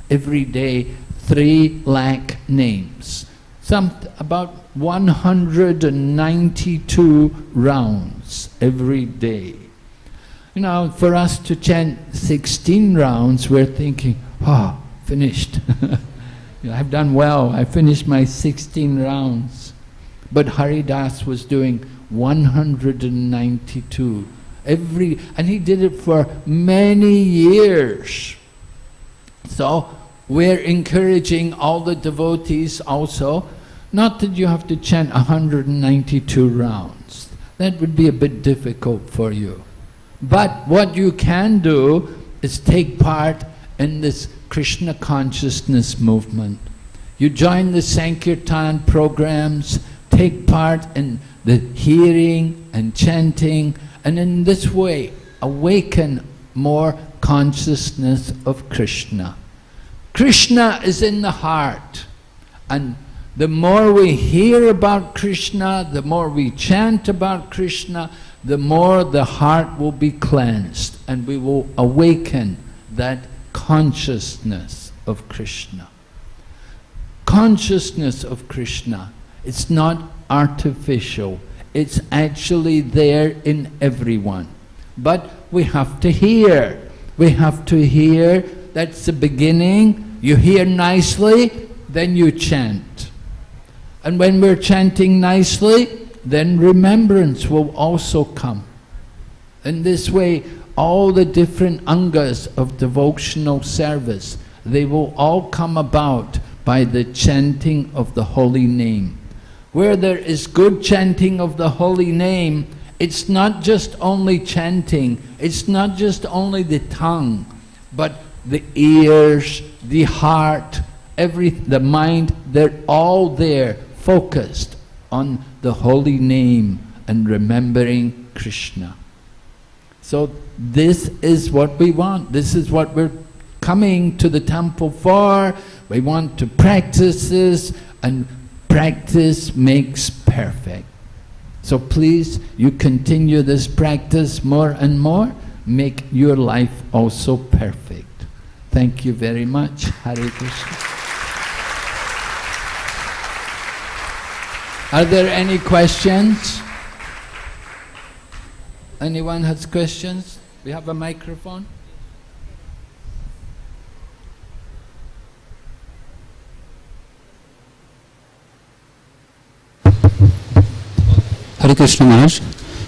Every day, 3 lakh names. About 192 rounds every day. You know, for us to chant 16 rounds, we're thinking, finished. I've done well, I finished my 16 rounds. But Haridas was doing 192 and he did it for many years. So we're encouraging all the devotees also, not that you have to chant 192 rounds. That would be a bit difficult for you. But what you can do is take part in this Krishna consciousness movement. You join the Sankirtan programs, take part in the hearing and chanting, and in this way awaken more consciousness of Krishna. Krishna is in the heart, and the more we hear about Krishna, the more we chant about Krishna, the more the heart will be cleansed, and we will awaken that consciousness of Krishna. Consciousness of Krishna, it's not artificial, it's actually there in everyone. But we have to hear. We have to hear, that's the beginning. You hear nicely, then you chant. And when we're chanting nicely, then remembrance will also come. In this way, all the different angas of devotional service, they will all come about by the chanting of the holy name. Where there is good chanting of the holy name, it's not just only chanting, it's not just only the tongue, but the ears, the heart, the mind, they're all there, focused on the holy name and remembering Krishna. So this is what we want. This is what we're coming to the temple for. We want to practice this, and practice makes perfect. So please, you continue this practice more and more. Make your life also perfect. Thank you very much. Hare Krishna. Are there any questions? Anyone has questions? We have a microphone. Hare Krishna Maharaj.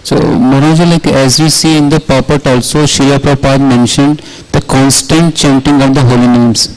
So Maharaj, like as we see in the purport also, Srila Prabhupada mentioned the constant chanting of the holy names.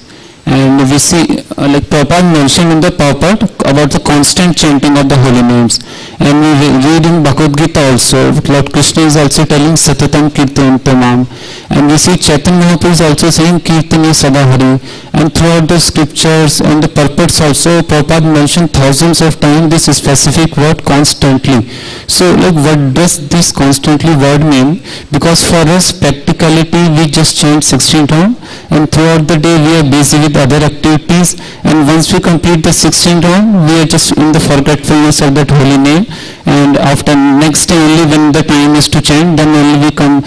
And we see, like Prabhupada mentioned in the purport about the constant chanting of the holy names. And we read in Bhagavad Gita also, Lord Krishna is also telling Satatam Kirtanam Mam. And we see Chaitanya Mahaprabhu is also saying Kirtane Sadahari. And throughout the scriptures and the purports also, Prabhupada mentioned thousands of times this specific word constantly. So like what does this constantly word mean? Because for us practicality we just chant 16 rounds, and throughout the day we are busy with other activities, and once we complete the 16 round we are just in the forgetfulness of that holy name, and after next day only when the time is to chant, then only we come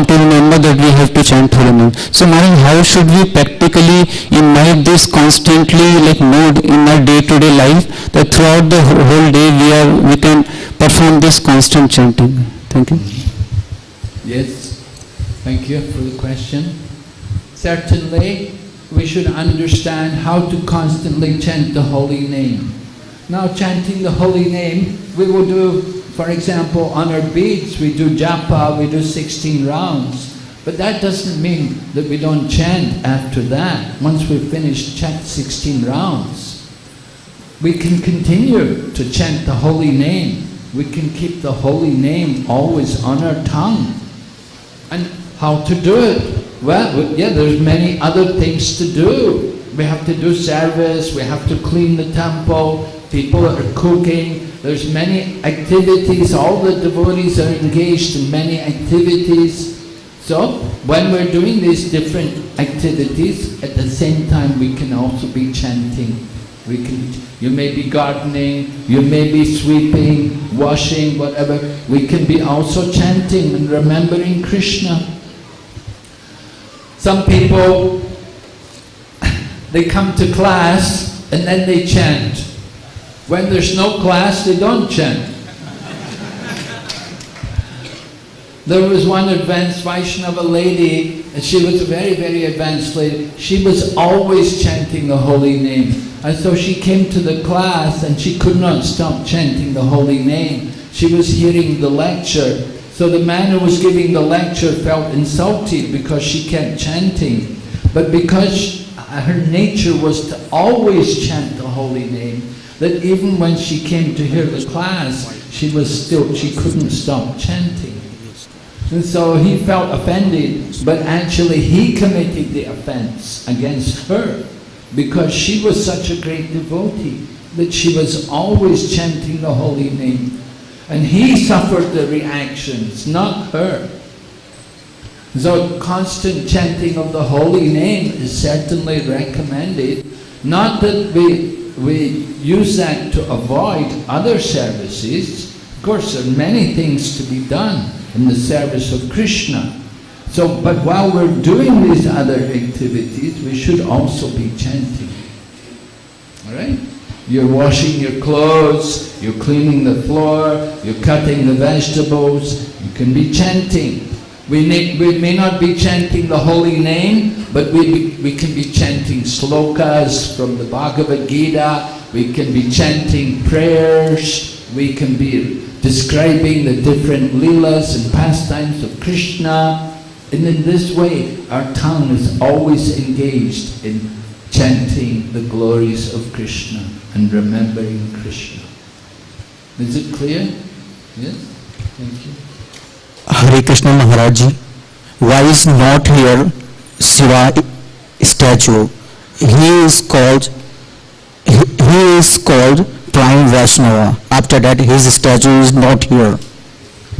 to remember that we have to chant holy name. So Maharaj, how should we practically imbibe this constantly like mode in our day-to-day life, that throughout the whole day we can perform this constant chanting? Thank you. Yes, thank you for the question. Certainly, we should understand how to constantly chant the holy name. Now, chanting the holy name, we will do, for example, on our beads, we do japa, we do 16 rounds. But that doesn't mean that we don't chant after that. Once we've finished chant 16 rounds, we can continue to chant the holy name. We can keep the holy name always on our tongue. And how to do it? Well, yeah, there's many other things to do. We have to do service, we have to clean the temple, people are cooking, there's many activities, all the devotees are engaged in many activities. So, when we're doing these different activities, at the same time we can also be chanting You may be gardening, you may be sweeping, washing, whatever. We can be also chanting and remembering Krishna. Some people, they come to class and then they chant. When there's no class, they don't chant. There was one advanced Vaishnava lady, and she was a very, very advanced lady. She was always chanting the holy name. And so she came to the class and she could not stop chanting the holy name. She was hearing the lecture. So the man who was giving the lecture felt insulted because she kept chanting. But because her nature was to always chant the holy name, that even when she came to hear the class, she couldn't stop chanting. And so he felt offended, but actually he committed the offense against her because she was such a great devotee that she was always chanting the holy name. And he suffered the reactions, not her. So constant chanting of the holy name is certainly recommended. Not that we use that to avoid other services. Of course, there are many things to be done in the service of Krishna. So, but while we're doing these other activities, we should also be chanting. Alright? You're washing your clothes, you're cleaning the floor, you're cutting the vegetables, you can be chanting. We may not be chanting the holy name, but we can be chanting slokas from the Bhagavad Gita, we can be chanting prayers, we can be describing the different leelas and pastimes of Krishna. And in this way, our tongue is always engaged in chanting the glories of Krishna and remembering Krishna. Is it clear? Yes? Thank you. Hare Krishna Maharaj Ji, why is not here Shiva statue? He is called Prime Vaishnava. After that, his statue is not here.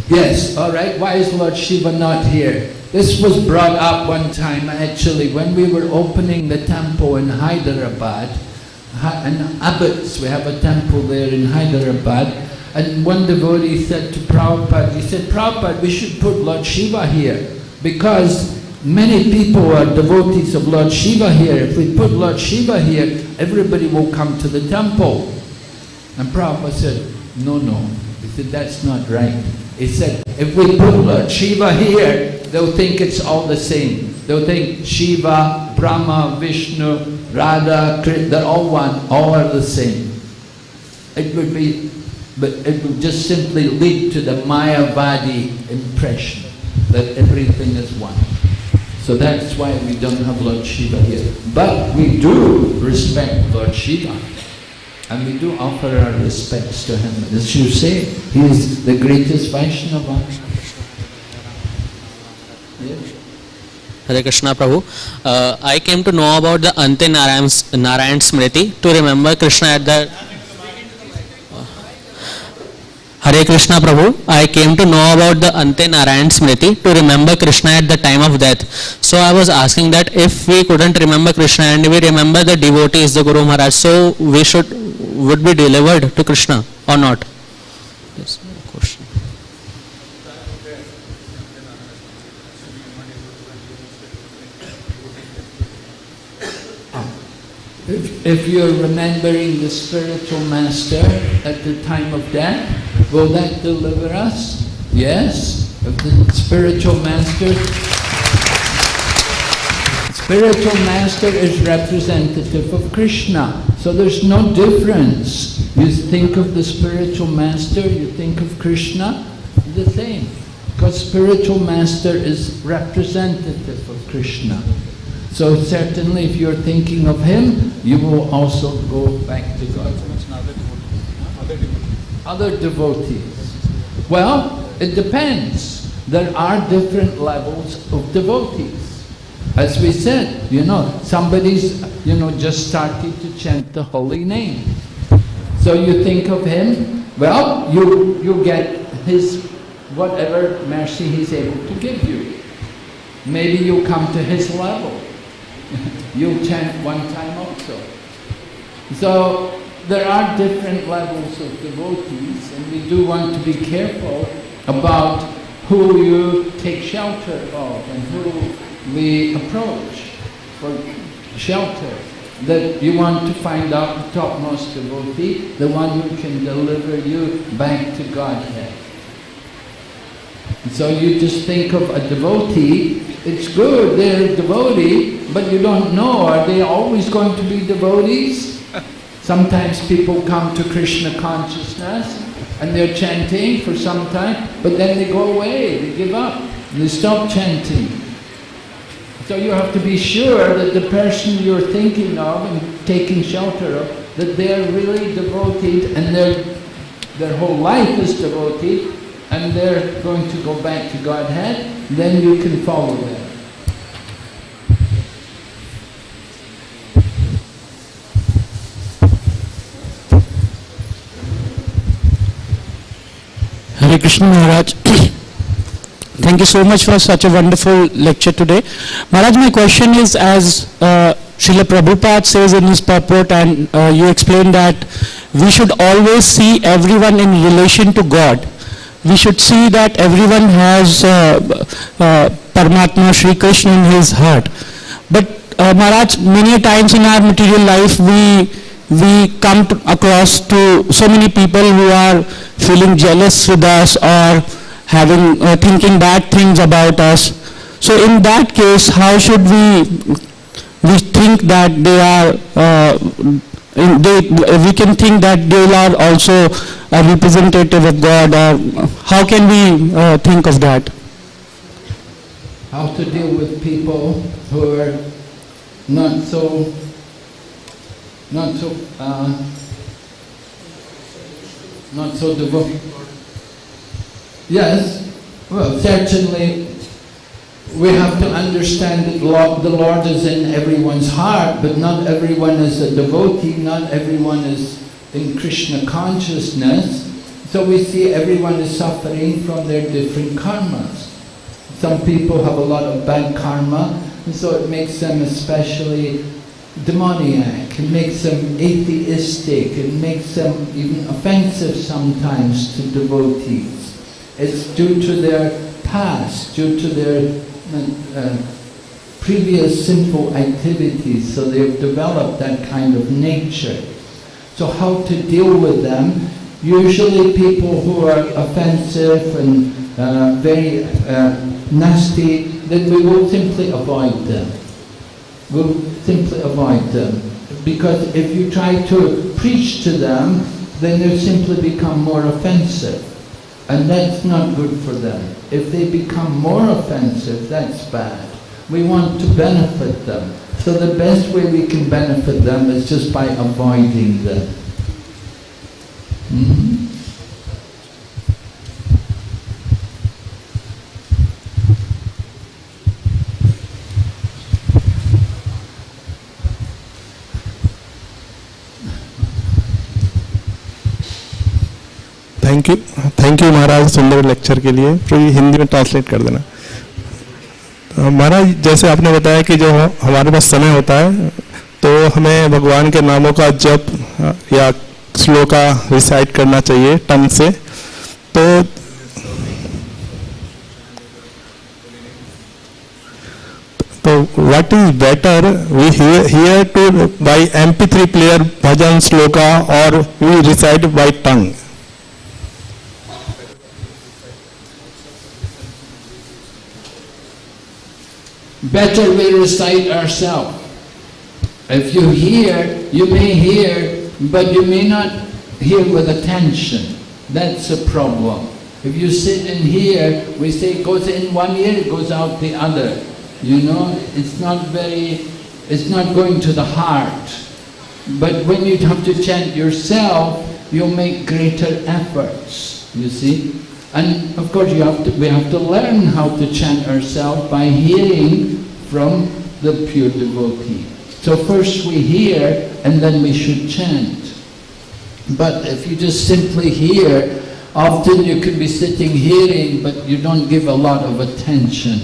Yes, all right. Why is Lord Shiva not here? This was brought up one time actually when we were opening the temple in Hyderabad. In Abbots, we have a temple there in Hyderabad. And one devotee said to Prabhupada, he said, Prabhupada, we should put Lord Shiva here because many people are devotees of Lord Shiva here. If we put Lord Shiva here, everybody will come to the temple. And Prabhupada said, no. He said, that's not right. He said, if we put Lord Shiva here, they'll think it's all the same. They'll think Shiva, Brahma, Vishnu, Radha, Krishna, they're all one, all are the same. It would just simply lead to the Mayavadi impression that everything is one. So that's why we don't have Lord Shiva here. But we do respect Lord Shiva. And we do offer our respects to him. As you say, he is the greatest Vaishnava. Yes. Hare Krishna Prabhu. I came to know about the Ante Narayan Smriti to remember Krishna at the... Hare Krishna Prabhu. I came to know about the Ante Narayan Smriti to remember Krishna at the time of death. So I was asking that if we couldn't remember Krishna and we remember the devotees, the Guru Maharaj, so we would be delivered to Krishna or not? Yes, question. If you're remembering the spiritual master at the time of death, will that deliver us? Yes. If the spiritual master is representative of Krishna. So there's no difference. You think of the spiritual master, you think of Krishna, the same. Because spiritual master is representative of Krishna. So certainly if you're thinking of him, you will also go back to God. Other devotees. Well, it depends. There are different levels of devotees. As we said, somebody's, just started to chant the holy name. So you think of him, well, you get his, whatever mercy he's able to give you. Maybe you'll come to his level. You'll chant one time also. So there are different levels of devotees, and we do want to be careful about who you take shelter of and who we approach for shelter. That you want to find out the topmost devotee, the one who can deliver you back to Godhead. So you just think of a devotee, it's good, they're a devotee, but you don't know, are they always going to be devotees? Sometimes people come to Krishna consciousness and they're chanting for some time, but then they go away, they give up, and they stop chanting. So you have to be sure that the person you're thinking of and taking shelter of, that they're really devoted and their whole life is devoted, and they're going to go back to Godhead, then you can follow them. Hare Krishna Maharaj. Thank you so much for such a wonderful lecture today. Maharaj, my question is, as Srila Prabhupada says in his purport, and you explained that we should always see everyone in relation to God. We should see that everyone has Paramatma, Shri Krishna in his heart. But Maharaj, many times in our material life we come across to so many people who are feeling jealous with us or having thinking bad things about us. So in that case, how should we think that they are we can think that they are also a representative of God, or how can we think of that? How to deal with people who are not so devoted. Yes, well, certainly we have to understand that the Lord is in everyone's heart, but not everyone is a devotee, not everyone is in Krishna consciousness. So we see everyone is suffering from their different karmas. Some people have a lot of bad karma, and so it makes them especially demoniac, it makes them atheistic, it makes them even offensive sometimes to devotees. It's due to their past, due to their previous sinful activities, so they've developed that kind of nature. So how to deal with them? Usually people who are offensive and very nasty, then we will simply avoid them. We'll simply avoid them. Because if you try to preach to them, then they simply become more offensive. And that's not good for them. If they become more offensive, that's bad. We want to benefit them. So the best way we can benefit them is just by avoiding them. Thank you Maharaj, सुंदर lecture के लिए। तो ये हिंदी में translate कर देना। महाराज, जैसे आपने बताया कि जो हमारे पास समय होता है तो हमें भगवान के नामों का जप या श्लोका रिसाइट करना चाहिए टंग से। तो what is better, we hear to by MP3 player bhajan shloka और we recite by tongue? Better we recite ourselves. If you hear, you may hear, but you may not hear with attention. That's a problem. If you sit and hear, we say it goes in one ear, it goes out the other. You know, it's not going to the heart. But when you have to chant yourself, you'll make greater efforts, you see. And of course we have to learn how to chant ourselves by hearing from the pure devotee. So first we hear and then we should chant. But if you just simply hear, often you can be sitting hearing but you don't give a lot of attention.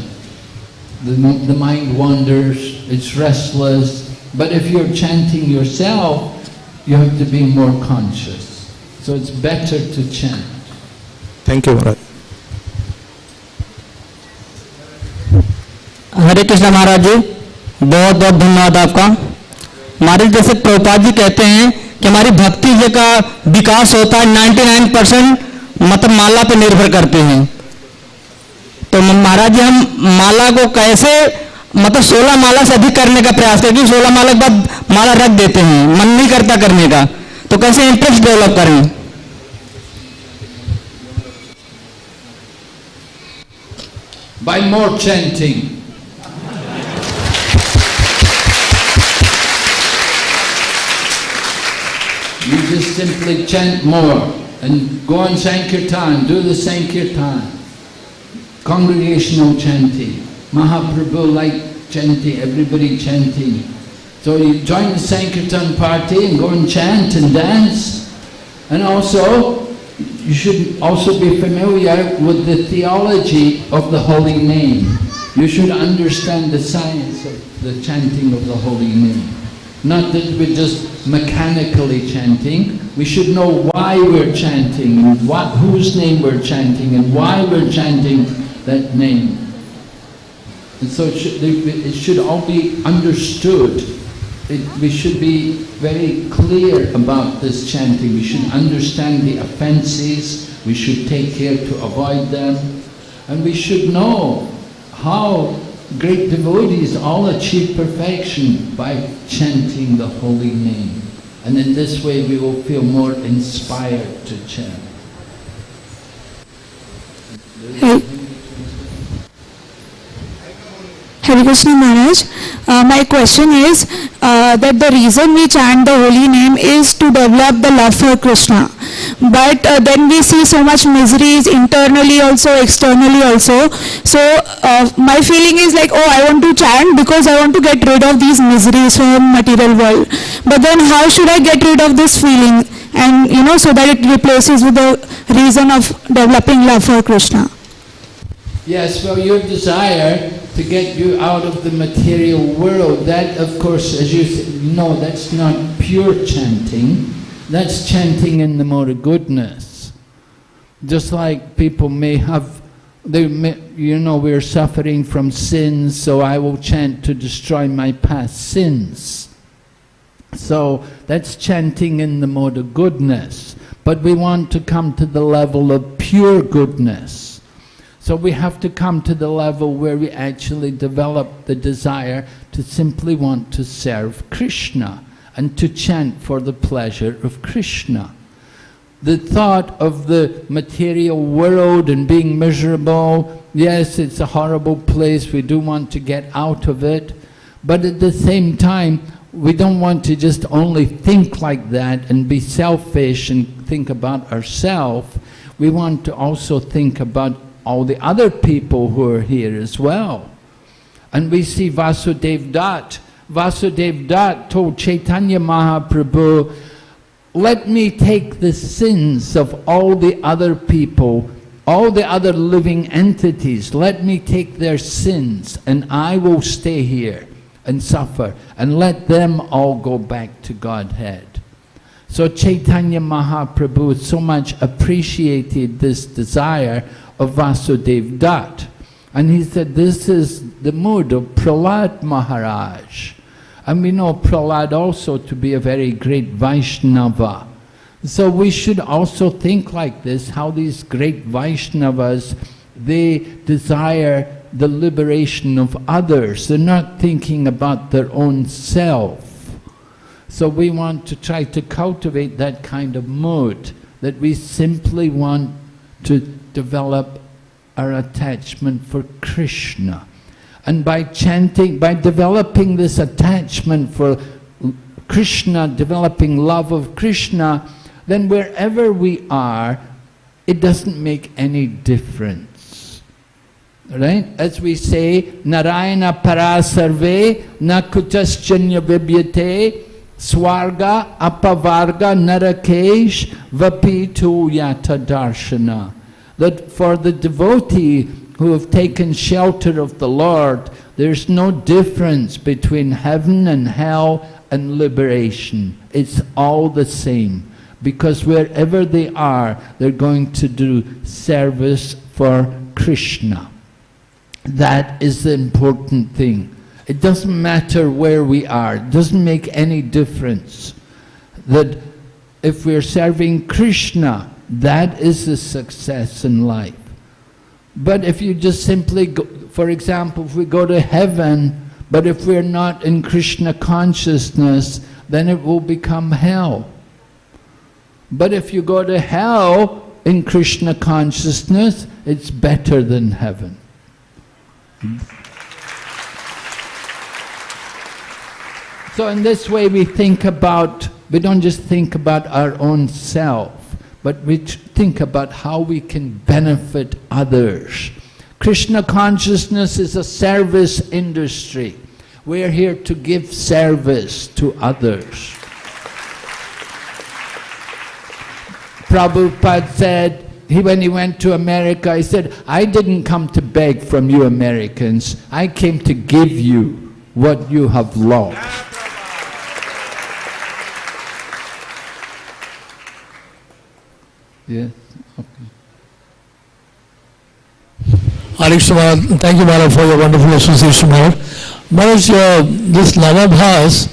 The mind wanders, it's restless. But if you're chanting yourself, you have to be more conscious. So it's better to chant. Thank you, Maharaj. हरे कृष्ण महाराज जी, बहुत बहुत धन्यवाद आपका। महाराज जैसे प्रभुपाद जी कहते हैं कि हमारी भक्ति जी का विकास होता है 99% मतलब माला पे निर्भर करते हैं। तो महाराज जी हम माला को कैसे मतलब 16 माला से अधिक करने का प्रयास करें, 16 माला के बाद माला रख देते हैं, मन नहीं करता करने का, तो कैसे इंटरेस्ट डेवलप करें? By more chanting. You just simply chant more and go on Sankirtan, do the Sankirtan. Congregational chanting. Mahaprabhu liked chanting, everybody chanting. So you join the Sankirtan party and go and chant and dance. And also, you should also be familiar with the theology of the holy name. You should understand the science of the chanting of the holy name. Not that we're just mechanically chanting. We should know why we're chanting, and whose name we're chanting, and why we're chanting that name. And so it should all be understood. We should be very clear about this chanting. We should understand the offenses. We should take care to avoid them. And we should know how great devotees all achieve perfection by chanting the holy name. And in this way we will feel more inspired to chant. Hare Krishna Maharaj, my question is that the reason we chant the holy name is to develop the love for Krishna. But then we see so much miseries internally also, externally also. So my feeling is like, oh, I want to chant because I want to get rid of these miseries from material world. But then how should I get rid of this feeling? And so that it replaces with the reason of developing love for Krishna. Yes, well, your desire to get you out of the material world, that of course, as you know, that's not pure chanting. That's chanting in the mode of goodness. Just like people may have, we're suffering from sins, so I will chant to destroy my past sins. So that's chanting in the mode of goodness. But we want to come to the level of pure goodness. So we have to come to the level where we actually develop the desire to simply want to serve Krishna and to chant for the pleasure of Krishna. The thought of the material world and being miserable, yes, it's a horrible place, we do want to get out of it, but at the same time, we don't want to just only think like that and be selfish and think about ourselves. We want to also think about all the other people who are here as well. And we see Vasudev Dutt. Vasudev Dutt told Chaitanya Mahaprabhu, let me take the sins of all the other people, all the other living entities, let me take their sins and I will stay here and suffer and let them all go back to Godhead. So Chaitanya Mahaprabhu so much appreciated this desire of Vasudev Dutt. And he said, this is the mood of Prahlad Maharaj. And we know Prahlad also to be a very great Vaishnava. So we should also think like this, how these great Vaishnavas, they desire the liberation of others. They're not thinking about their own self. So we want to try to cultivate that kind of mood, that we simply want to develop our attachment for Krishna. And by chanting, by developing this attachment for Krishna, developing love of Krishna, then wherever we are, it doesn't make any difference. Right? As we say, Narayana parasarve na kuchaschanya vibyate swarga apavarga narakesh vapitu yata darshana. That for the devotee who have taken shelter of the Lord, there's no difference between heaven and hell and liberation. It's all the same. Because wherever they are, they're going to do service for Krishna. That is the important thing. It doesn't matter where we are. It doesn't make any difference. That if we're serving Krishna, that is the success in life. But if you just simply go, for example, if we go to heaven, but if we're not in Krishna consciousness, then it will become hell. But if you go to hell in Krishna consciousness, it's better than heaven. So in this way we don't just think about our own self, but we think about how we can benefit others. Krishna consciousness is a service industry. We're here to give service to others. Prabhupada said, when he went to America, he said, I didn't come to beg from you Americans, I came to give you what you have lost. Yes, okay. Hare Krishna Maharaj, thank you Maharaj for your wonderful association Maharaj. Maharaj, this Namabhas,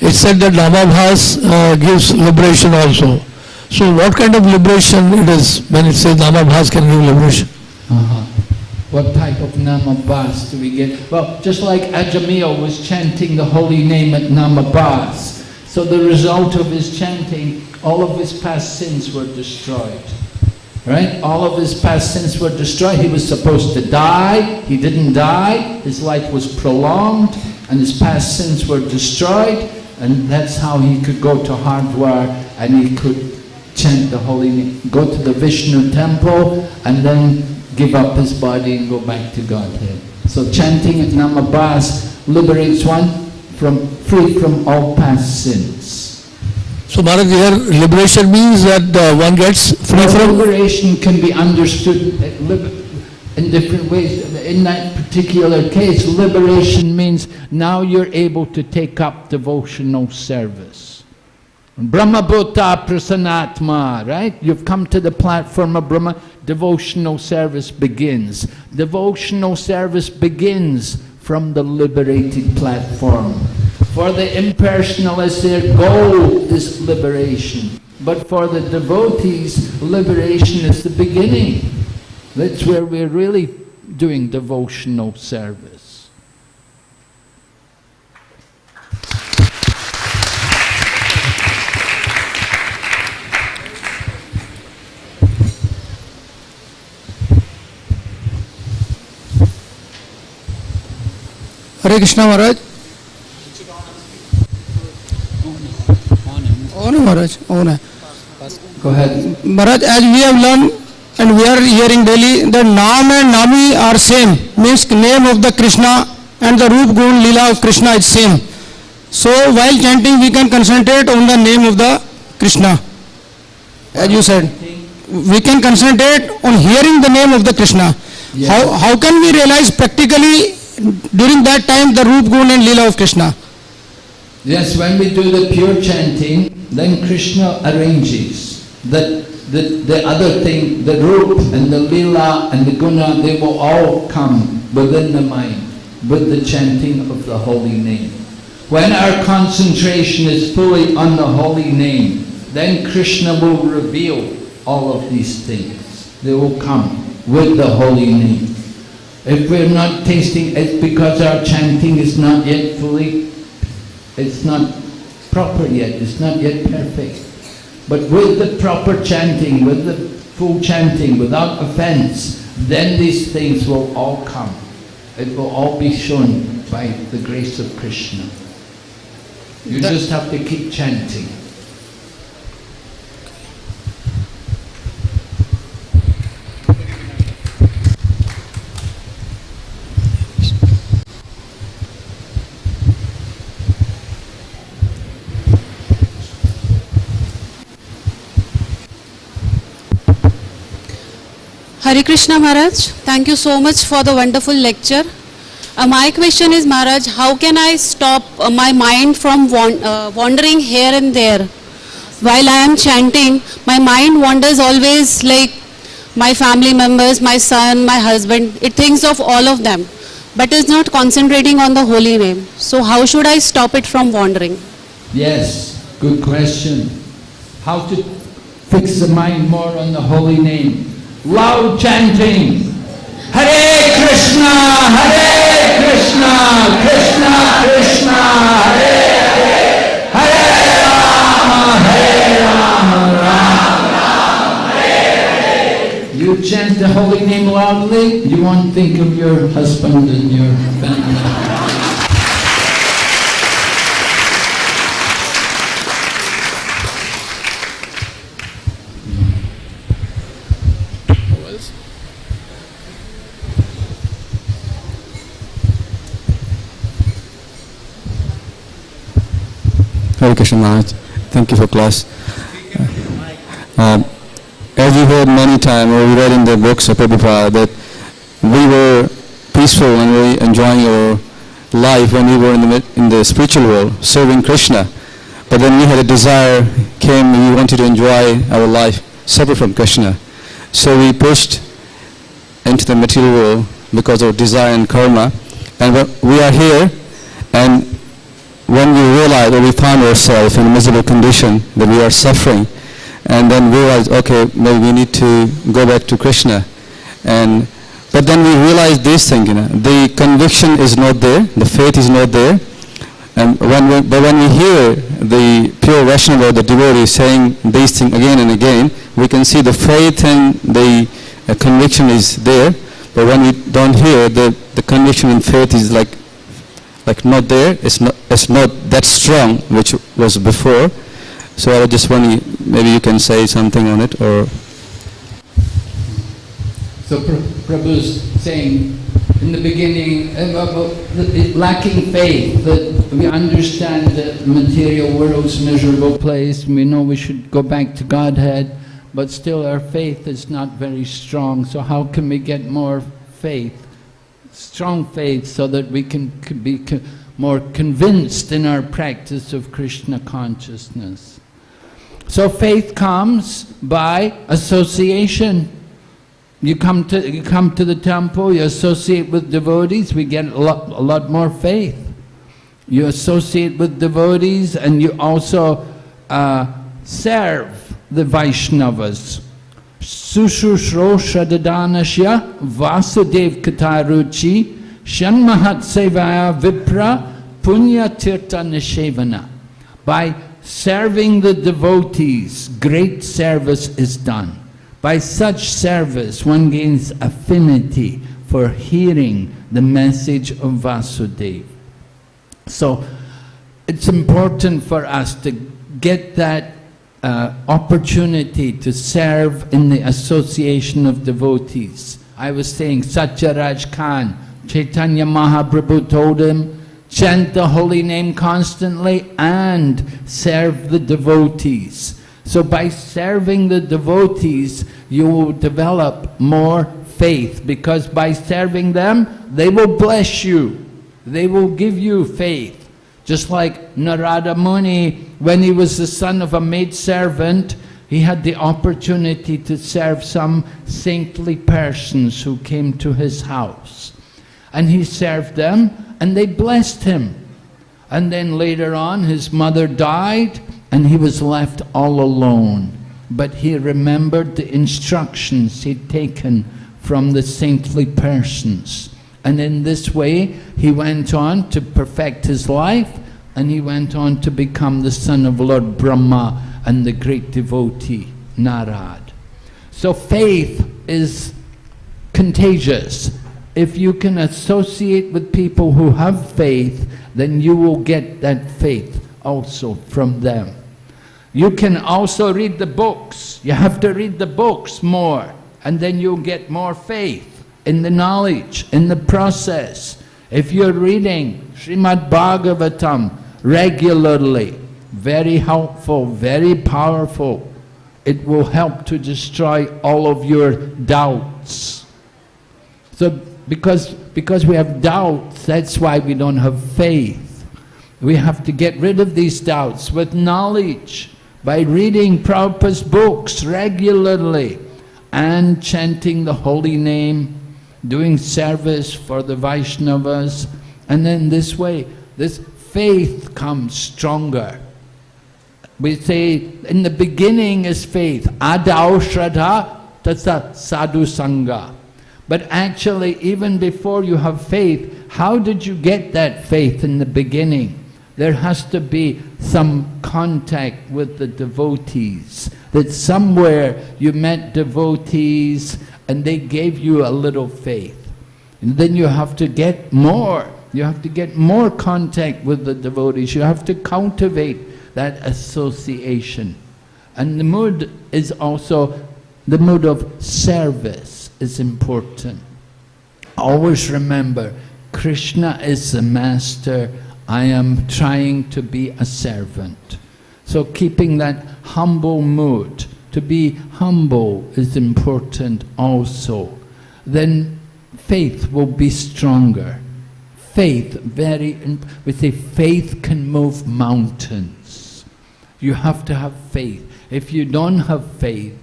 it said that Namabhas gives liberation also. So what kind of liberation it is when it says Namabhas can give liberation? What type of Namabhas do we get? Well, just like Ajamil was chanting the holy name at Namabhas, so the result of his chanting, all of his past sins were destroyed. Right? All of his past sins were destroyed. He was supposed to die, he didn't die, his life was prolonged, and his past sins were destroyed, and that's how he could go to Hardwar and he could chant the holy name, go to the Vishnu temple, and then give up his body and go back to Godhead. So chanting at Namabhas liberates one free from all past sins. So Maharaj, here liberation means that one gets free from... Liberation can be understood in different ways. In that particular case, liberation means now you're able to take up devotional service. Brahmabhuta prasanatma, right? You've come to the platform of Brahma, devotional service begins. Devotional service begins from the liberated platform. For the impersonalists, their goal is liberation. But for the devotees, liberation is the beginning. That's where we're really doing devotional service. Hare Krishna Maharaj. On Maharaj, on. Go ahead. Maharaj, as we have learned and we are hearing daily that Naam and Nami are same, means name of the Krishna and the Roop Gun Leela of Krishna is same. So while chanting we can concentrate on the name of the Krishna. As you said, we can concentrate on hearing the name of the Krishna. Yes. How can we realize practically during that time the Roop Gun and Leela of Krishna? Yes, when we do the pure chanting, then Krishna arranges that the other thing, the Roop and the Leela and the Guna, they will all come within the mind with the chanting of the holy name. When our concentration is fully on the holy name, then Krishna will reveal all of these things. They will come with the holy name. If we're not tasting, it's because our chanting is not yet fully, it's not proper yet, it's not yet perfect. But with the proper chanting, with the full chanting, without offense, then these things will all come. It will all be shown by the grace of Krishna. You just have to keep chanting. Hare Krishna Maharaj, thank you so much for the wonderful lecture. My question is, Maharaj, how can I stop my mind from wandering here and there? While I am chanting, my mind wanders always, like my family members, my son, my husband. It thinks of all of them, but is not concentrating on the holy name. So how should I stop it from wandering? Yes, good question. How to fix the mind more on the holy name? Loud chanting. Hare Krishna, Hare Krishna, Krishna Krishna, Hare Hare, Hare Rama, Rama Rama, Hare Hare. You chant the holy name loudly, you won't think of your husband and your family. Hare Krishna Maharaj, thank you for class. As we heard many times, or we read in the books of Prabhupada, that we were peaceful and very enjoying our life when we were in the spiritual world, serving Krishna. But then we had a desire, came, we wanted to enjoy our life separate from Krishna. So we pushed into the material world because of desire and karma. And we are here, and when we realize, or we find ourselves in a miserable condition, that we are suffering, and then realize, okay, maybe we need to go back to Krishna. But then we realize this thing, the conviction is not there, the faith is not there. And when we hear the pure Vaishnava or the devotee saying these things again and again, we can see the faith and the conviction is there. But when we don't hear, the conviction and faith is like not there. It's not that strong, which was before. So I was just wondering, maybe you can say something on it, or. So Prabhu's saying in the beginning about lacking faith, that we understand that the material world's a miserable place, and we know we should go back to Godhead, but still our faith is not very strong. So how can we get more faith, strong faith, so that we can be more convinced in our practice of Krishna consciousness? So faith comes by association. You come to the temple, you associate with devotees, we get a lot more faith. You associate with devotees, and you also serve the Vaishnavas. Sushushro Shadadanasya Vasudev Kataruchi Shanmahat Sevaya Vipra Punya Tirtha Nishevana. By serving the devotees, great service is done. By such service, one gains affinity for hearing the message of Vasudeva. So it's important for us to get that opportunity to serve in the association of devotees. I was saying, Satyaraj Khan, Chaitanya Mahaprabhu told him, chant the holy name constantly and serve the devotees. So by serving the devotees, you will develop more faith, because by serving them, they will bless you. They will give you faith. Just like Narada Muni, when he was the son of a maidservant, he had the opportunity to serve some saintly persons who came to his house. And he served them, and they blessed him. And then later on, his mother died, and he was left all alone. But he remembered the instructions he'd taken from the saintly persons. And in this way, he went on to perfect his life, and he went on to become the son of Lord Brahma and the great devotee, Narad. So faith is contagious. If you can associate with people who have faith, then you will get that faith also from them. You can also read the books. You have to read the books more, and then you'll get more faith in the knowledge, in the process. If you're reading Srimad Bhagavatam regularly, very helpful, very powerful. It will help to destroy all of your doubts. So because we have doubts, that's why we don't have faith. We have to get rid of these doubts with knowledge, by reading Prabhupada's books regularly and chanting the holy name, doing service for the Vaishnavas, and then this way, this faith comes stronger. We say in the beginning is faith, adau shraddha tasa sadhu sangha. But actually, even before you have faith, how did you get that faith in the beginning? There has to be some contact with the devotees, that somewhere you met devotees and they gave you a little faith. And then you have to get more. You have to get more contact with the devotees. You have to cultivate that association. And the mood is also, the mood of service is important. Always remember, Krishna is the master. I am trying to be a servant. So keeping that humble mood, to be humble is important also. Then faith will be stronger. Faith, we say faith can move mountains. You have to have faith. If you don't have faith,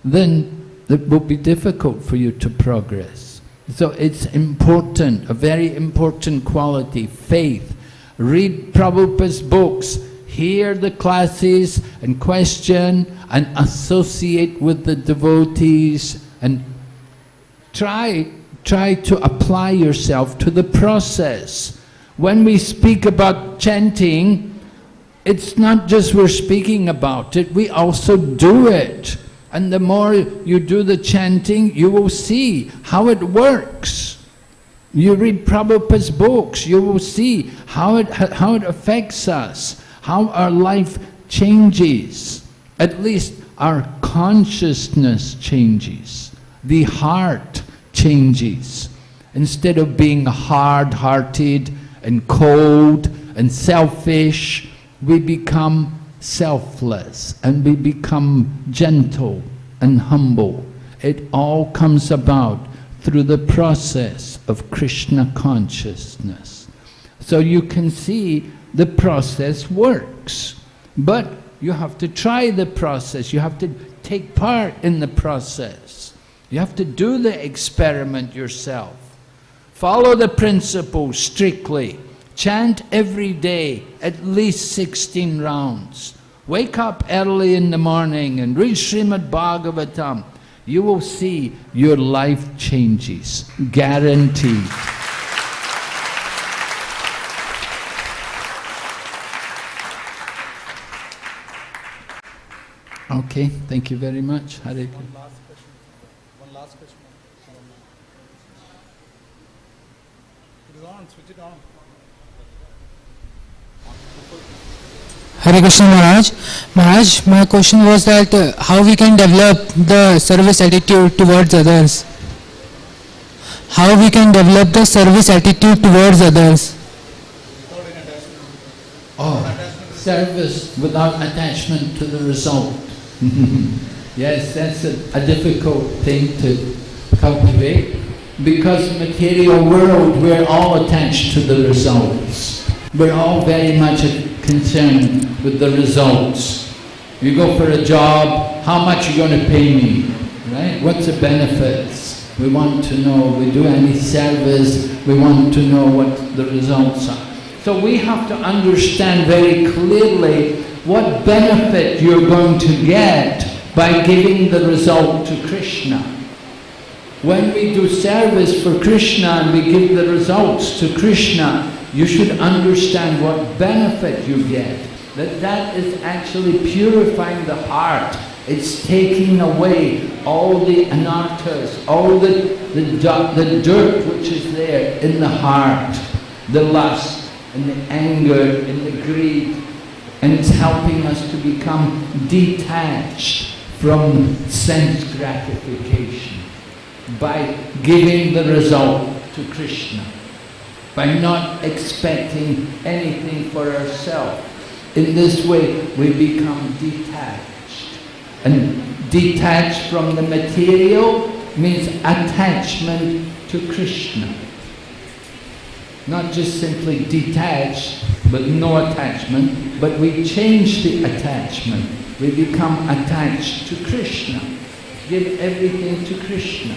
then it will be difficult for you to progress. So it's important, a very important quality, faith. Read Prabhupada's books, hear the classes and question and associate with the devotees and try to apply yourself to the process. When we speak about chanting, it's not just we're speaking about it, we also do it. And the more you do the chanting, you will see how it works. You read Prabhupada's books, you will see how it affects us, how our life changes. At least our consciousness changes. The heart changes. Instead of being hard-hearted and cold and selfish, we become selfless and we become gentle and humble. It all comes about through the process of Krishna consciousness. So you can see the process works, but you have to try the process, you have to take part in the process. You have to do the experiment yourself. Follow the principles strictly. Chant every day, at least 16 rounds. Wake up early in the morning and read Srimad Bhagavatam. You will see your life changes, guaranteed. Okay, thank you very much. Hare Krishna. One last question. It is on, switch it on. Hare Krishna Maharaj. Maharaj, my question was that how we can develop the service attitude towards others? How we can develop the service attitude towards others? Oh, service without attachment to the result. Yes, that's a difficult thing to cultivate, because material world, we're all attached to the results. We're all very much concerned with the results. You go for a job, how much are you going to pay me? Right? What's the benefits? We want to know. We do any service, we want to know what the results are. So we have to understand very clearly what benefit you're going to get by giving the result to Krishna. When we do service for Krishna and we give the results to Krishna, you should understand what benefit you get. That is actually purifying the heart. It's taking away all the anarthas, all the dirt which is there in the heart, the lust and the anger and the greed. And it's helping us to become detached from sense gratification by giving the result to Krishna, by not expecting anything for ourselves. In this way, we become detached. And detached from the material means attachment to Krishna. Not just simply detached, but no attachment, but we change the attachment. We become attached to Krishna. Give everything to Krishna.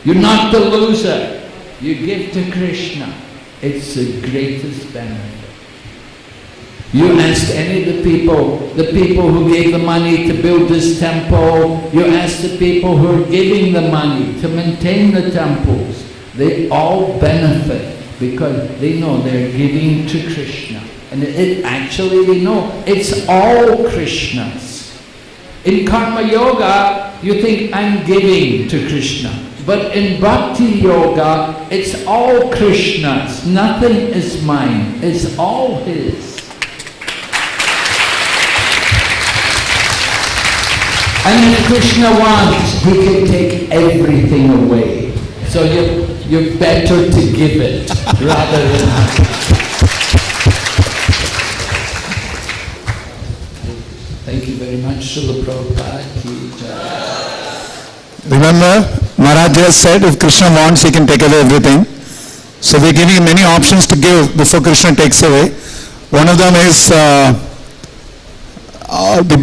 You're not the loser. You give to Krishna. It's the greatest benefit. You ask any of the people who gave the money to build this temple, you ask the people who are giving the money to maintain the temples, they all benefit because they know they're giving to Krishna. And actually they know it's all Krishna's. In Karma Yoga, you think I'm giving to Krishna. But in Bhakti Yoga, it's all Krishna's. Nothing is mine. It's all His. And if Krishna wants, He can take everything away. So you're better to give it rather than... Thank you very much, Srila Prabhupada. Remember, Maharaj just said if Krishna wants, he can take away everything. So we're giving many options to give before Krishna takes away. One of them is the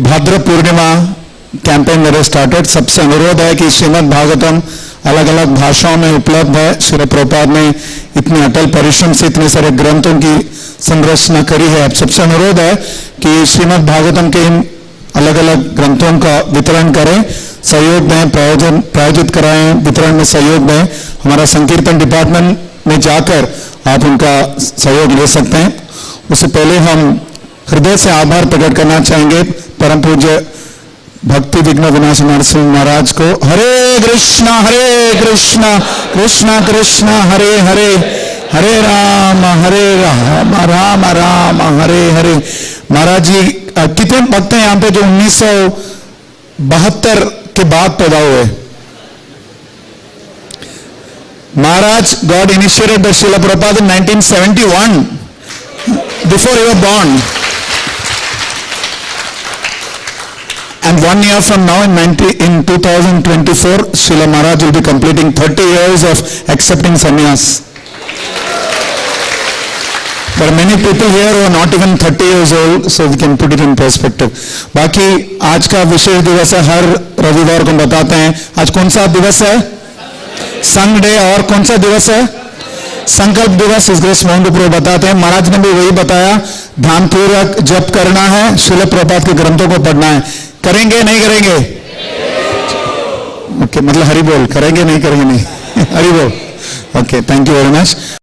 Bhadra Purnima campaign that has started. सबसे अनुरोध है कि श्रीमद् भागवतम अलग अलग भाषाओं में उपलब्ध है. श्रील प्रभुपाद ने इतने अटल परिश्रम से इतने सारे ग्रंथों की संरचना करी है. अब सबसे अनुरोध है कि श्रीमद् भागवतम के इन अलग अलग ग्रंथों का वितरण करें, सहयोग दें, प्रायोजित कराएं, वितरण में सहयोग दें. हमारा संकीर्तन डिपार्टमेंट में जाकर आप उनका सहयोग ले सकते हैं. उससे पहले हम हृदय से आभार प्रकट करना चाहेंगे परम पूज्य भक्ति विघ्न विनाश नरसिंह महाराज को. हरे कृष्णा कृष्णा कृष्णा हरे हरे, हरे राम राम राम हरे हरे. महाराज जी कितने भक्त हैं यहाँ पे जो 1972 के बाद पैदा हुए? Maharaj got initiated by Srila Prabhupada in 1971, before you were born. And 1 year from now, in 2024, Srila Maharaj will be completing 30 years of accepting sannyas. There are many people here who are not even 30 years old, so we can put it in perspective. बाकी आज का विशेष दिवस है, हर रविवार को बताते हैं. आज कौन सा दिवस है? संग डे. और कौन सा दिवस है? संकल्प दिवस. इस ग्रेस मोहन प्रभु बताते हैं. महाराज ने भी वही बताया, ध्यानपूर्वक जप करना है, श्रील प्रभुपाद के ग्रंथों को पढ़ना है. करेंगे नहीं करेंगे? ओके, मतलब हरि बोल. करेंगे नहीं करेंगे? नहीं. हरि बोल. Okay, thank you very much.